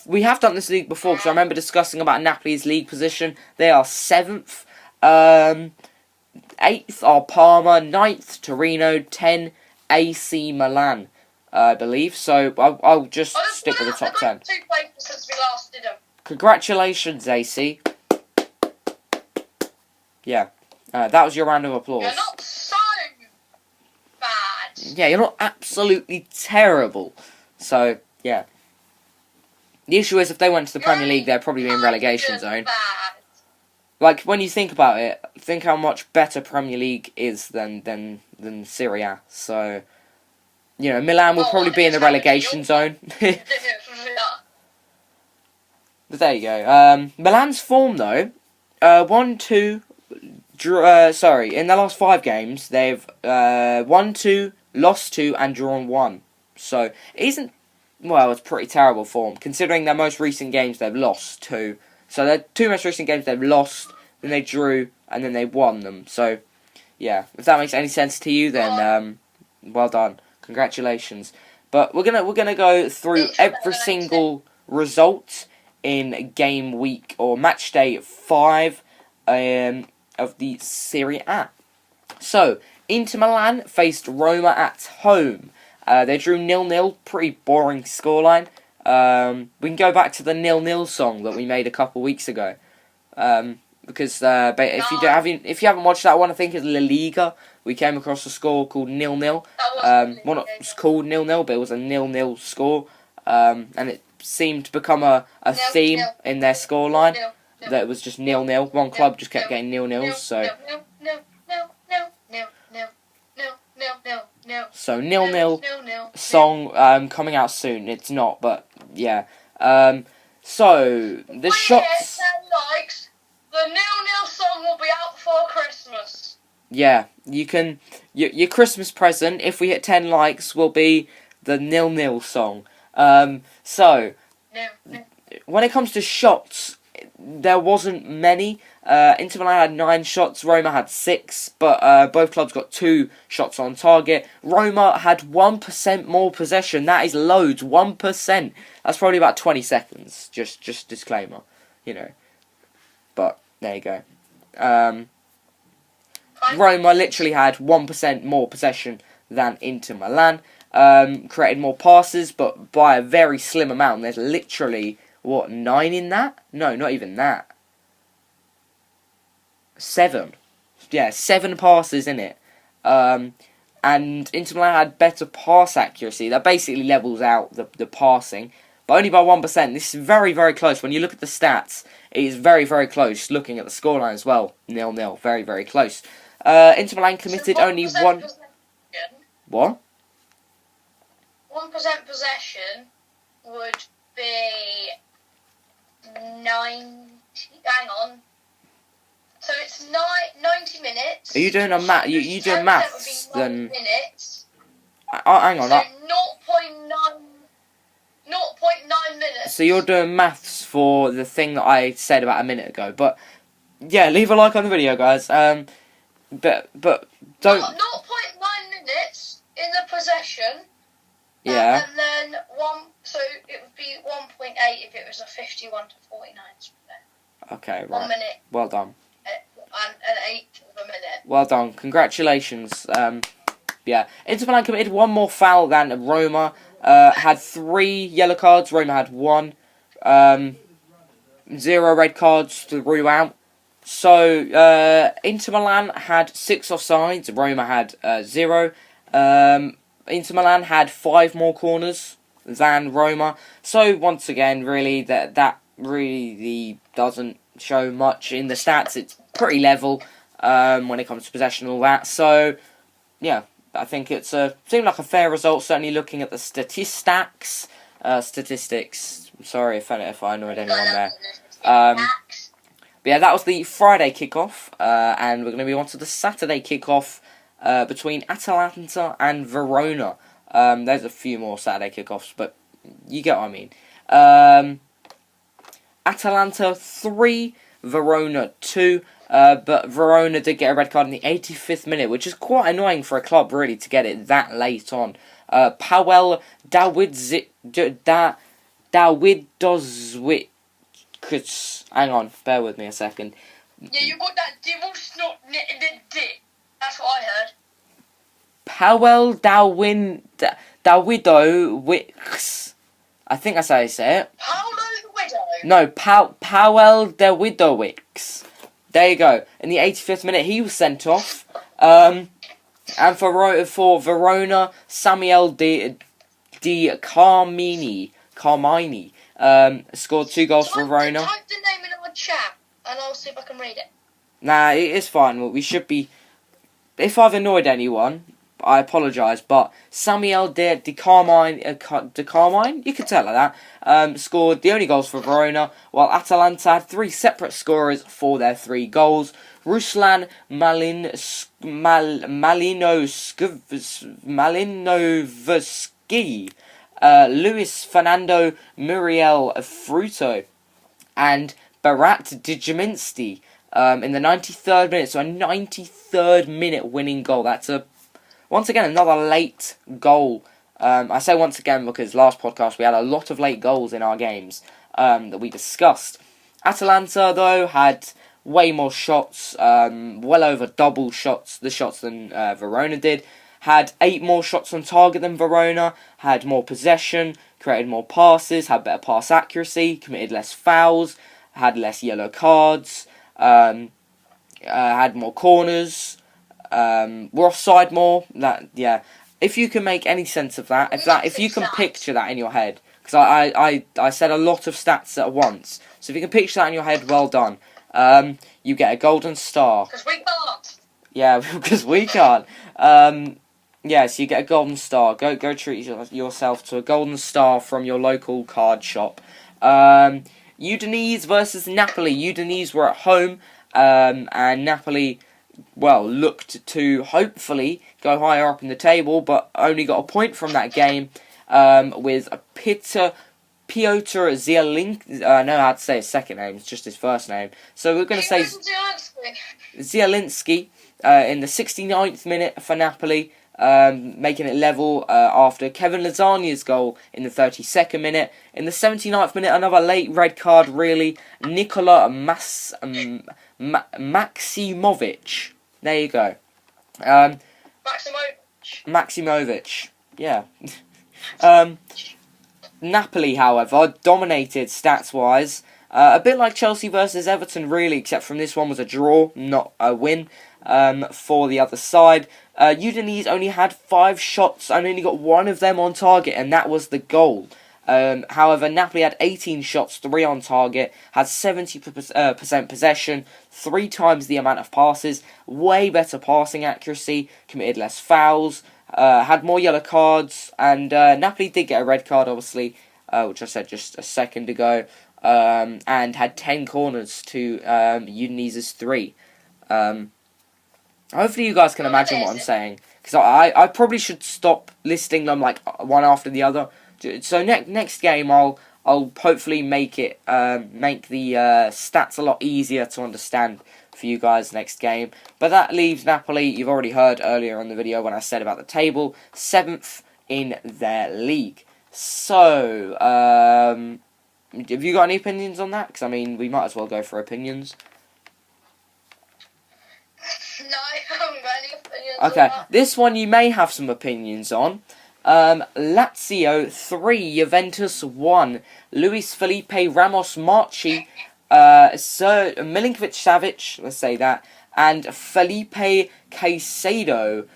Speaker 1: we have done this league before because I remember discussing about Napoli's league position. They are seventh. Eighth are Parma. Ninth, Torino. 10, AC Milan, I believe. So I'll just stick with the top 10.
Speaker 2: 2 places since we last did them.
Speaker 1: Congratulations, AC. Yeah, that was your round of applause.
Speaker 2: You're not so bad.
Speaker 1: Yeah, you're not absolutely terrible. So, yeah. The issue is if they went to the Premier League, they'd probably be in relegation zone.
Speaker 2: Bad.
Speaker 1: Like, when you think about it, think how much better Premier League is than Serie A. So, you know, Milan will probably be in the relegation zone. But there you go. Milan's form, though, won 2. In the last 5 games, they've won 2, lost 2, and drawn 1. So it isn't. Well, it's pretty terrible form considering their most recent games they've lost 2. So their 2 most recent games they've lost, then they drew, and then they won them. So yeah, if that makes any sense to you, then well done, congratulations. But we're gonna go through every single result in game week or match day 5 of the Serie A. So Inter Milan faced Roma at home. They drew 0-0, pretty boring scoreline. We can go back to the 0-0 song that we made a couple weeks ago. Because if you haven't watched that one, I think it's La Liga. We came across a score called 0-0. It's called 0-0, but it was a 0-0 score. And it seemed to become a theme in their scoreline. That it was just 0-0. One club just kept getting 0-0s. So 0-0 song coming out soon. It's not, but yeah. So the shots.
Speaker 2: The 0-0 song will be out before Christmas.
Speaker 1: Yeah, you can. Your Christmas present, if we hit 10 likes, will be the 0-0 song. When it comes to shots, there wasn't many. Inter Milan had 9 shots, Roma had 6, but both clubs got 2 shots on target. Roma had 1% more possession. That is loads, 1%. That's probably about 20 seconds. Just disclaimer, But there you go. Roma literally had 1% more possession than Inter Milan. Created more passes, but by a very slim amount. There's literally, 9 in that? No, not even that. 7. Yeah, 7 passes in it. And Inter Milan had better pass accuracy. That basically levels out the passing. But only by 1%. This is very, very close. When you look at the stats, it is very, very close. Looking at the scoreline as well. 0-0. Very, very close. Inter Milan committed only 1... What?
Speaker 2: 1% possession would be 90... Hang on. So it's 90 minutes.
Speaker 1: Are you doing a math? You doing maths? Then...
Speaker 2: minutes.
Speaker 1: Hang on.
Speaker 2: So 0.9 minutes.
Speaker 1: So you're doing maths for the thing that I said about a minute ago. But yeah, leave a like on the video, guys. But don't.
Speaker 2: 0.9 minutes in the possession.
Speaker 1: Yeah.
Speaker 2: And then so it would be 1.8 if it was a 51 to 49 split.
Speaker 1: Okay, right.
Speaker 2: 1 minute.
Speaker 1: Well done.
Speaker 2: And an eighth of a minute.
Speaker 1: Well done. Congratulations. Yeah. Inter Milan committed 1 more foul than Roma. Had 3 yellow cards. Roma had 1. 0 red cards throughout. So Inter Milan had 6 offsides. Roma had 0. Inter Milan had 5 more corners than Roma. So once again, really that really doesn't show much in the stats. It's pretty level when it comes to possession and all that. So yeah, I think it's seemed like a fair result. Certainly looking at the statistics. Sorry if I annoyed anyone there. But yeah, that was the Friday kickoff, and we're going to be on to the Saturday kickoff between Atalanta and Verona. There's a few more Saturday kickoffs, but you get what I mean. Atalanta 3, Verona 2, but Verona did get a red card in the 85th minute, which is quite annoying for a club, really, to get it that late on. Powell Dawidowicz. Hang on, bear with me a second.
Speaker 2: Yeah, you got that devil snot in the dick. That's what I heard.
Speaker 1: Powell Dawidowicz. I think that's how you say it.
Speaker 2: Paolo the Widow?
Speaker 1: No, Powell Dawidowicz. There you go. In the 85th minute, he was sent off. And for Verona, Samuel Di Carmini scored 2 goals for Verona.
Speaker 2: Type the name in our chat, and I'll see if I can read it.
Speaker 1: Nah, it is fine. Well, we should be... If I've annoyed anyone, I apologise, but Samuel de Carmine, you could tell like that, scored the only goals for Verona, while Atalanta had 3 separate scorers for their 3 goals. Ruslan Malinovsky, Luis Fernando Muriel Fruto, and Barat Djiminsky in the 93rd minute. So a 93rd minute winning goal. That's once again another late goal. I say once again because last podcast we had a lot of late goals in our games that we discussed. Atalanta though had way more shots, well over double the shots than Verona did. Had 8 more shots on target than Verona, had more possession, created more passes, had better pass accuracy, committed less fouls, had less yellow cards, had more corners, were offside more. If you can make any sense of that, if you can picture that in your head, because I said a lot of stats at once, so if you can picture that in your head, well done. You get a golden star.
Speaker 2: Because we can't.
Speaker 1: Yeah, because we can't. Yeah, so you get a golden star. Go treat yourself to a golden star from your local card shop. Udinese versus Napoli. Udinese were at home, and Napoli, well, looked to hopefully go higher up in the table, but only got a point from that game with Piotr Zielinski. I know how to say his second name, it's just his first name. So we're going to say Zielinski in the 69th minute for Napoli, making it level after Kevin Lasagna's goal in the 32nd minute. In the 79th minute, another late red card, really. Nikola Maximovic. There you go. Maximovic. Yeah. Napoli, however, dominated stats-wise. A bit like Chelsea versus Everton, really, except from this one was a draw, not a win for the other side. Udinese only had 5 shots and only got 1 of them on target, and that was the goal. However, Napoli had 18 shots, 3 on target, had 70% possession, 3 times the amount of passes, way better passing accuracy, committed less fouls, had more yellow cards, and Napoli did get a red card, obviously, which I said just a second ago, and had 10 corners to Udinese's 3. Hopefully you guys can imagine what I'm saying, because I probably should stop listing them like one after the other. So next game I'll hopefully make the stats a lot easier to understand for you guys next game. But that leaves Napoli, you've already heard earlier in the video when I said about the table, 7th in their league. So, have you got any opinions on that? Because, I mean, we might as well go for opinions.
Speaker 2: No, I haven't got any opinions
Speaker 1: Okay,
Speaker 2: on that.
Speaker 1: this one you may have some opinions on. Lazio 3, Juventus 1. Luis Felipe Ramos Marchi, Sir Milinkovic-Savic, let's say that, and Felipe Caicedo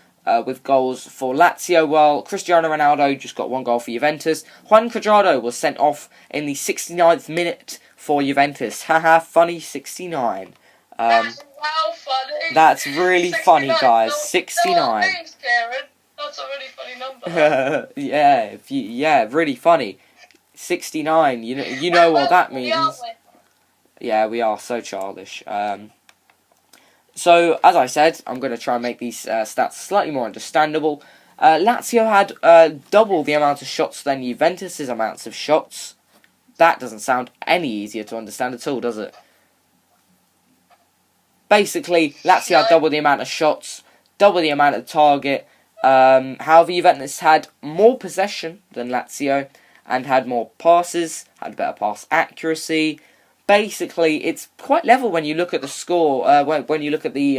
Speaker 1: with goals for Lazio, while Cristiano Ronaldo just got 1 goal for Juventus. Juan Cuadrado was sent off in the 69th minute for Juventus. Haha, funny 69.
Speaker 2: That's well funny.
Speaker 1: That's really funny, guys. 69.
Speaker 2: No, that means, Karen. That's a really funny number.
Speaker 1: yeah, really funny. 69. You know what that means. Yeah, we are so childish. So, as I said, I'm going to try and make these stats slightly more understandable. Lazio had double the amount of shots than Juventus' amounts of shots. That doesn't sound any easier to understand at all, does it? Basically, Lazio had double the amount of shots, double the amount of target. However, Juventus had more possession than Lazio and had more passes, had better pass accuracy. Basically, it's quite level when you look at the score. When you look at the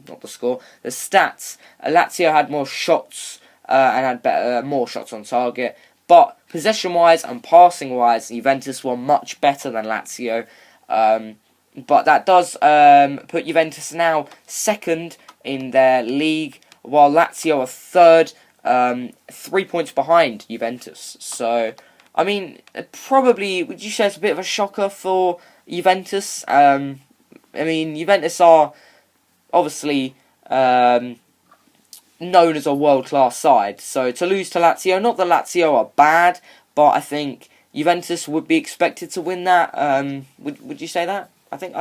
Speaker 1: not the score, the stats. Lazio had more shots and had more shots on target. But possession-wise and passing-wise, Juventus were much better than Lazio. But that does put Juventus now 2nd in their league, while Lazio are 3rd, 3 points behind Juventus. So, I mean, probably, would you say it's a bit of a shocker for Juventus? I mean, Juventus are obviously known as a world-class side. So to lose to Lazio, not that Lazio are bad, but I think Juventus would be expected to win that. Would you say that? I think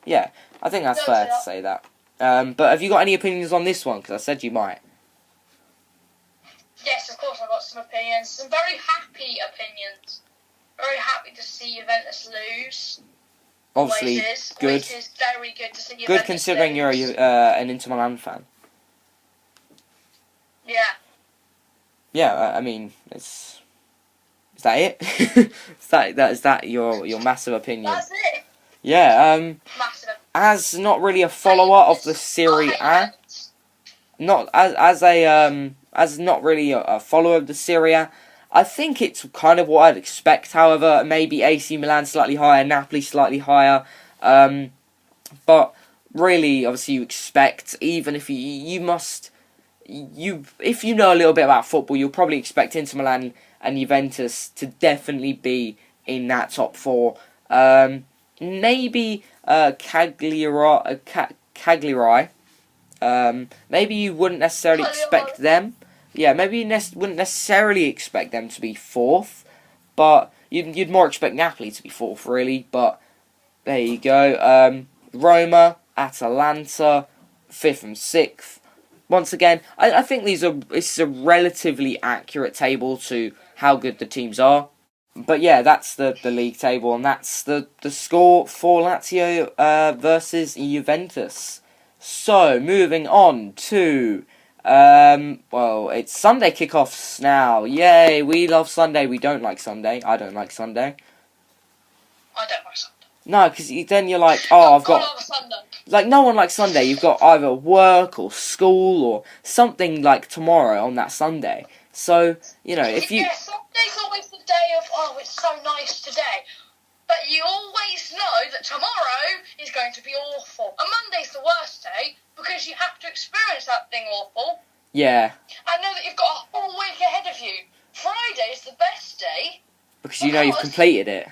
Speaker 2: Yeah.
Speaker 1: I think that's
Speaker 2: No,
Speaker 1: fair to
Speaker 2: yeah.
Speaker 1: say that. But have you got any opinions on this one? Because I said you might.
Speaker 2: Yes, of course, I've got some opinions. Some very happy opinions. Very happy to see Juventus lose.
Speaker 1: Obviously,
Speaker 2: Always is.
Speaker 1: good.
Speaker 2: Always is very good to see Juventus
Speaker 1: Good considering
Speaker 2: lose.
Speaker 1: you're an Inter Milan fan.
Speaker 2: Yeah.
Speaker 1: Yeah, I mean, is that it? is that your massive opinion?
Speaker 2: That's it.
Speaker 1: Yeah.
Speaker 2: Massive.
Speaker 1: As not really a follower of the Serie A, not as not really a follower of the Serie A, I think it's kind of what I'd expect. However, maybe AC Milan slightly higher, Napoli slightly higher, but really, obviously, you expect, even if if you know a little bit about football, you'll probably expect Inter Milan and Juventus to definitely be in that top four. Maybe Cagliari. Maybe you wouldn't necessarily expect them. Yeah, maybe you wouldn't necessarily expect them to be fourth, but you'd more expect Napoli to be fourth, really. But there you go. Roma, Atalanta, fifth and sixth. Once again, I think it's a relatively accurate table to how good the teams are. But yeah, that's the league table, and that's the score for Lazio versus Juventus. So, moving on to, it's Sunday kickoffs now. Yay, we love Sunday. We don't like Sunday. I don't like Sunday.
Speaker 2: I don't like Sunday.
Speaker 1: No, because then you're like, oh, I've got...
Speaker 2: I love Sunday.
Speaker 1: Like, no one likes Sunday. You've got either work or school or something like tomorrow on that Sunday. So, you know, if you...
Speaker 2: Yeah, Sunday's always the day of, oh, it's so nice today. But you always know that tomorrow is going to be awful. And Monday's the worst day because you have to experience that thing awful.
Speaker 1: Yeah.
Speaker 2: I know that you've got a whole week ahead of you. Friday is the best day.
Speaker 1: Because you know you've completed it.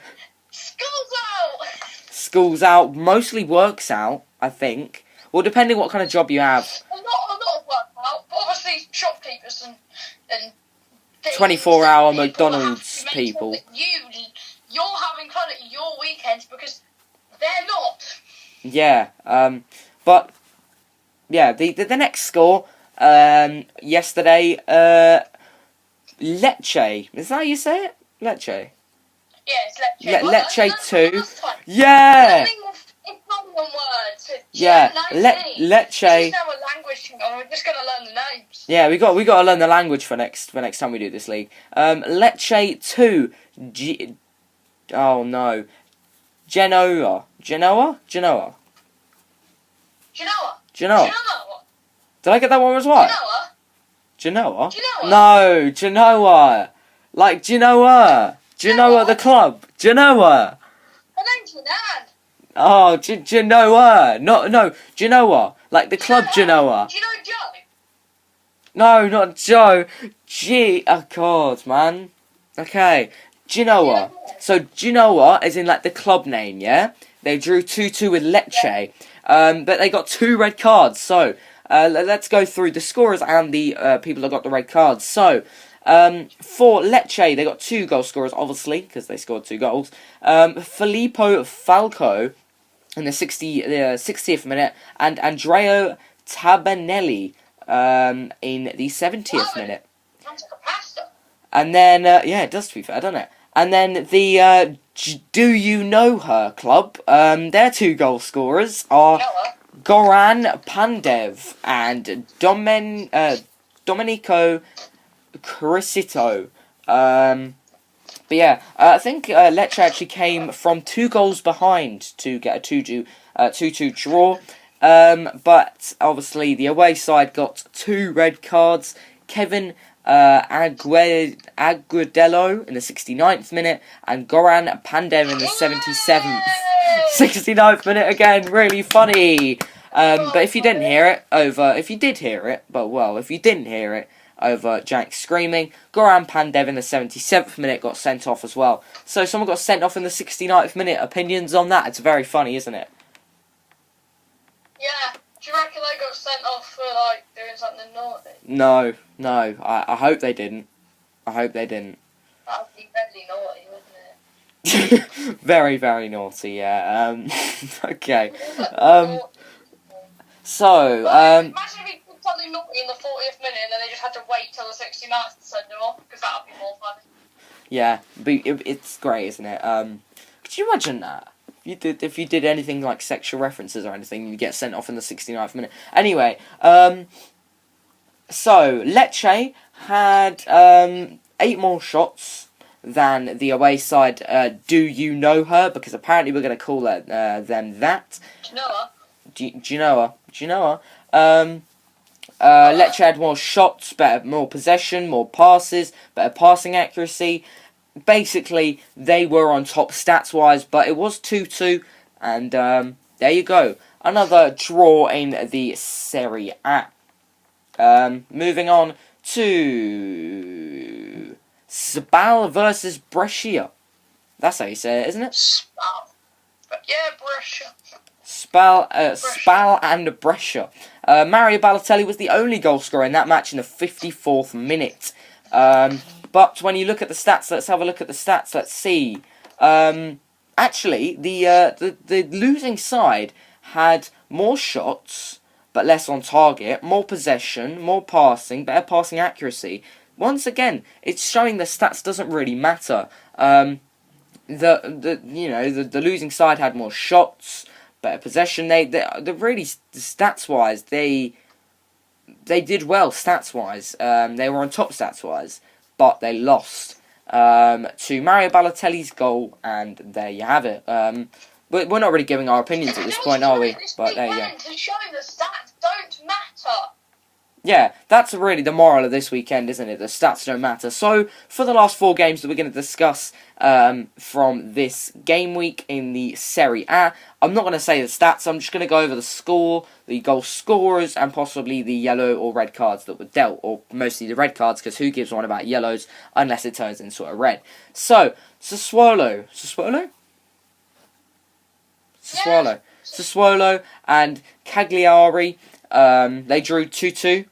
Speaker 2: School's out.
Speaker 1: School's out. Mostly work's out, I think. Well, depending what kind of job you have.
Speaker 2: A lot of work out. But obviously, shopkeepers and
Speaker 1: 24-hour
Speaker 2: people
Speaker 1: McDonald's
Speaker 2: have to make
Speaker 1: people.
Speaker 2: sure that you're having fun at your weekends because they're not.
Speaker 1: Yeah. But yeah, the next score yesterday. Lecce. Is that how you say it? Lecce.
Speaker 2: Yeah, it's Lecce.
Speaker 1: Lecce 2. Yeah.
Speaker 2: It's not one word.
Speaker 1: Yeah.
Speaker 2: Nice
Speaker 1: Lecce.
Speaker 2: This is now a language thing. We're just gonna learn the names.
Speaker 1: Yeah, we got to learn the language for next time we do this league. Lecce 2. Oh no. Genoa.
Speaker 2: Genoa.
Speaker 1: Did I get that one as well? Genoa? No, Genoa. Like Genoa. Genoa the club. Genoa.
Speaker 2: My name's Nan.
Speaker 1: Oh, Genoa. No, Genoa. Like the club Genoa.
Speaker 2: Do you know Joe?
Speaker 1: No, not Joe. Oh God, man. Okay. Genoa. So Genoa is in like the club name, yeah? They drew 2-2 with Lecce. But they got 2 red cards. So let's go through the scorers and the people that got the red cards. So for Lecce, they got 2 goal scorers, obviously, because they scored 2 goals. Filippo Falco in the 60th minute, and Andrea Tabanelli in the 70th minute.
Speaker 2: Sounds like a pasta.
Speaker 1: And then, yeah, it does, to be fair, doesn't it? And then the Do You Know Her club, their 2 goal scorers are Goran Pandev and Domenico Crisito. But yeah, I think Lecce actually came from 2 goals behind to get a 2-2 draw. But obviously the away side got 2 red cards. Kevin Agudelo in the 69th minute and Goran Pandev in the 77th. 69th minute again, really funny. But if you didn't hear it if you didn't hear it over Jack screaming, Goran Pandev in the 77th minute got sent off as well. So someone got sent off in the 69th minute. Opinions on that? It's very funny, isn't it?
Speaker 2: Yeah. Do you reckon they got sent off for, like, doing something naughty?
Speaker 1: No. I hope they didn't. I hope they didn't.
Speaker 2: That would be really naughty, wouldn't it?
Speaker 1: Very, very naughty, yeah. Okay. So,
Speaker 2: imagine if he did something naughty in the 40th minute and then they just had to wait till the 69th to send him off, because that would be more fun.
Speaker 1: yeah, but it's great, isn't it? Could you imagine that? If you did anything like sexual references or anything, you get sent off in the 69th minute. Anyway, so Lecce had 8 more shots than the away side. Do you know her? Because apparently we're going to call them that.
Speaker 2: Do you know her?
Speaker 1: Do you know her? Do you know her? Lecce had more shots, more possession, more passes, better passing accuracy. Basically, they were on top stats-wise, but it was 2-2, and there you go. Another draw in the Serie A. Moving on to Spal versus Brescia. That's how you say it, isn't it?
Speaker 2: Spal. But yeah, Brescia.
Speaker 1: Spal and Brescia. Mario Balotelli was the only goal scorer in that match in the 54th minute. But when you look at the stats, let's have a look at the stats. Let's see. Actually, the losing side had more shots, but less on target, more possession, more passing, better passing accuracy. Once again, it's showing the stats doesn't really matter. The losing side had more shots, better possession. They really, stats wise, they did well stats wise. They were on top stats wise, but they lost to Mario Balotelli's goal, and there you have it. We're not really giving our opinions at this point, are we? But there you go.
Speaker 2: To show the stats don't matter.
Speaker 1: Yeah, that's really the moral of this weekend, isn't it? The stats don't matter. So, for the last 4 games that we're going to discuss from this game week in the Serie A, I'm not going to say the stats, I'm just going to go over the score, the goal scorers, and possibly the yellow or red cards that were dealt, or mostly the red cards, because who gives one about yellows unless it turns into a red. So, Sassuolo and Cagliari, they drew 2-2.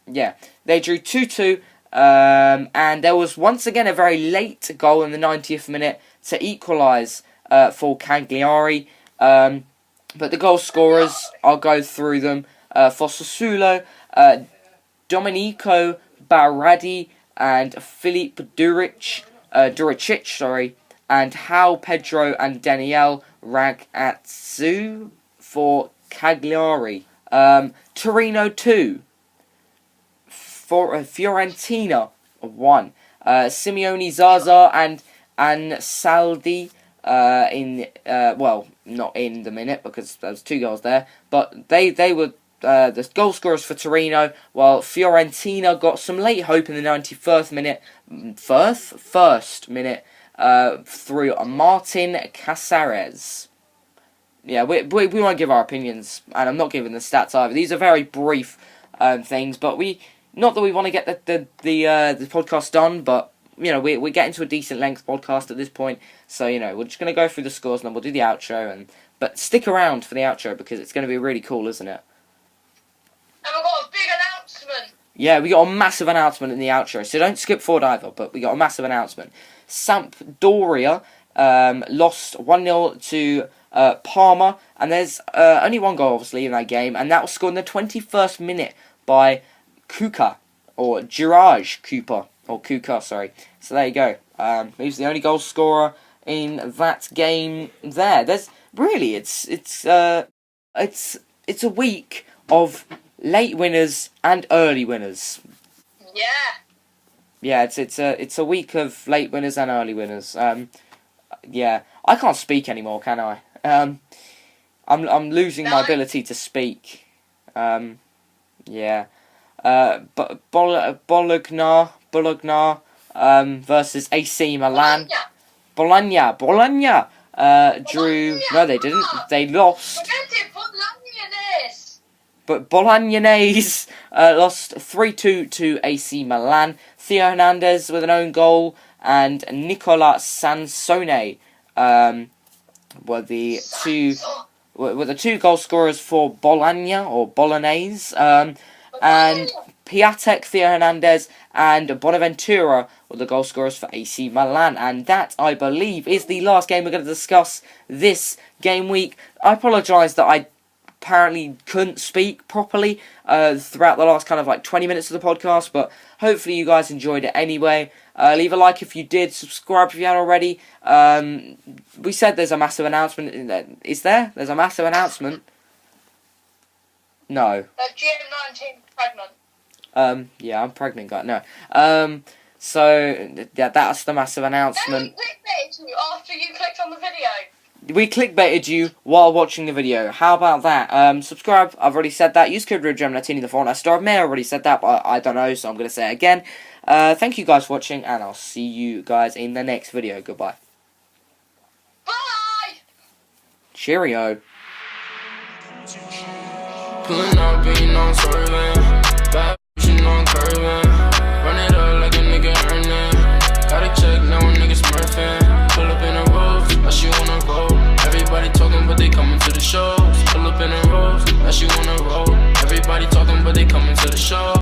Speaker 1: They drew 2-2, and there was once again a very late goal in the 90th minute to equalise for Cagliari. But the goal scorers, I'll go through them. For Sassuolo, Domenico Baradi and Filip Duricic, and Hal Pedro and Daniel Ragazzu for Cagliari. Torino 2. For Fiorentina 1. Simeone Zaza and Saldi not in the minute because there was 2 goals there, but they were the goal scorers for Torino, while Fiorentina got some late hope in the 91st minute, first minute, through Martin Caceres. Yeah, we want to give our opinions, and I'm not giving the stats either. These are very brief things, but not that we want to get the podcast done, but we're getting to a decent length podcast at this point, so we're just going to go through the scores and then we'll do the outro, but stick around for the outro because it's going to be really cool, isn't it?
Speaker 2: And we've got a big announcement.
Speaker 1: Yeah, we got a massive announcement in the outro, so don't skip forward either, but we got a massive announcement. Sampdoria lost 1-0 to Parma, and there's only 1 goal obviously in that game, and that was scored in the 21st minute by Kuka, or Jiraj Cooper, or Kuka, sorry. So there you go. He's the only goal scorer in that game there. There's really, it's a week of late winners and early winners.
Speaker 2: Yeah.
Speaker 1: Yeah, it's a week of late winners and early winners. Yeah, I can't speak anymore, can I? I'm losing my ability to speak. Yeah. But Bologna versus AC Milan. Bologna drew. No, they didn't. They lost. But Bolognese lost 3-2 to AC Milan. Theo Hernandez with an own goal, and Nicola Sansone were the 2 were the 2 goal scorers for Bologna or Bolognese, and Piatek, Theo Hernandez, and Bonaventura were the goal scorers for AC Milan. And that, I believe, is the last game we're going to discuss this game week. I apologise that I apparently couldn't speak properly throughout the last kind of like 20 minutes of the podcast, but hopefully you guys enjoyed it anyway. Leave a like if you did, subscribe if you haven't already. We said there's a massive announcement. Is there? There's a massive announcement. No.
Speaker 2: GM19 pregnant.
Speaker 1: Yeah, I'm pregnant, guys. No. So yeah, that's the massive announcement.
Speaker 2: Then we clickbaited you after you clicked on the video.
Speaker 1: We clickbaited you while watching the video. How about that? Subscribe. I've already said that. Use code REDGEM19 in the Fortnite store. I may have already said that, but I don't know, so I'm going to say it again. Thank you guys for watching, and I'll see you guys in the next video. Goodbye.
Speaker 2: Bye!
Speaker 1: Cheerio.
Speaker 3: Pulling up, being on swerving. Bad, on curving.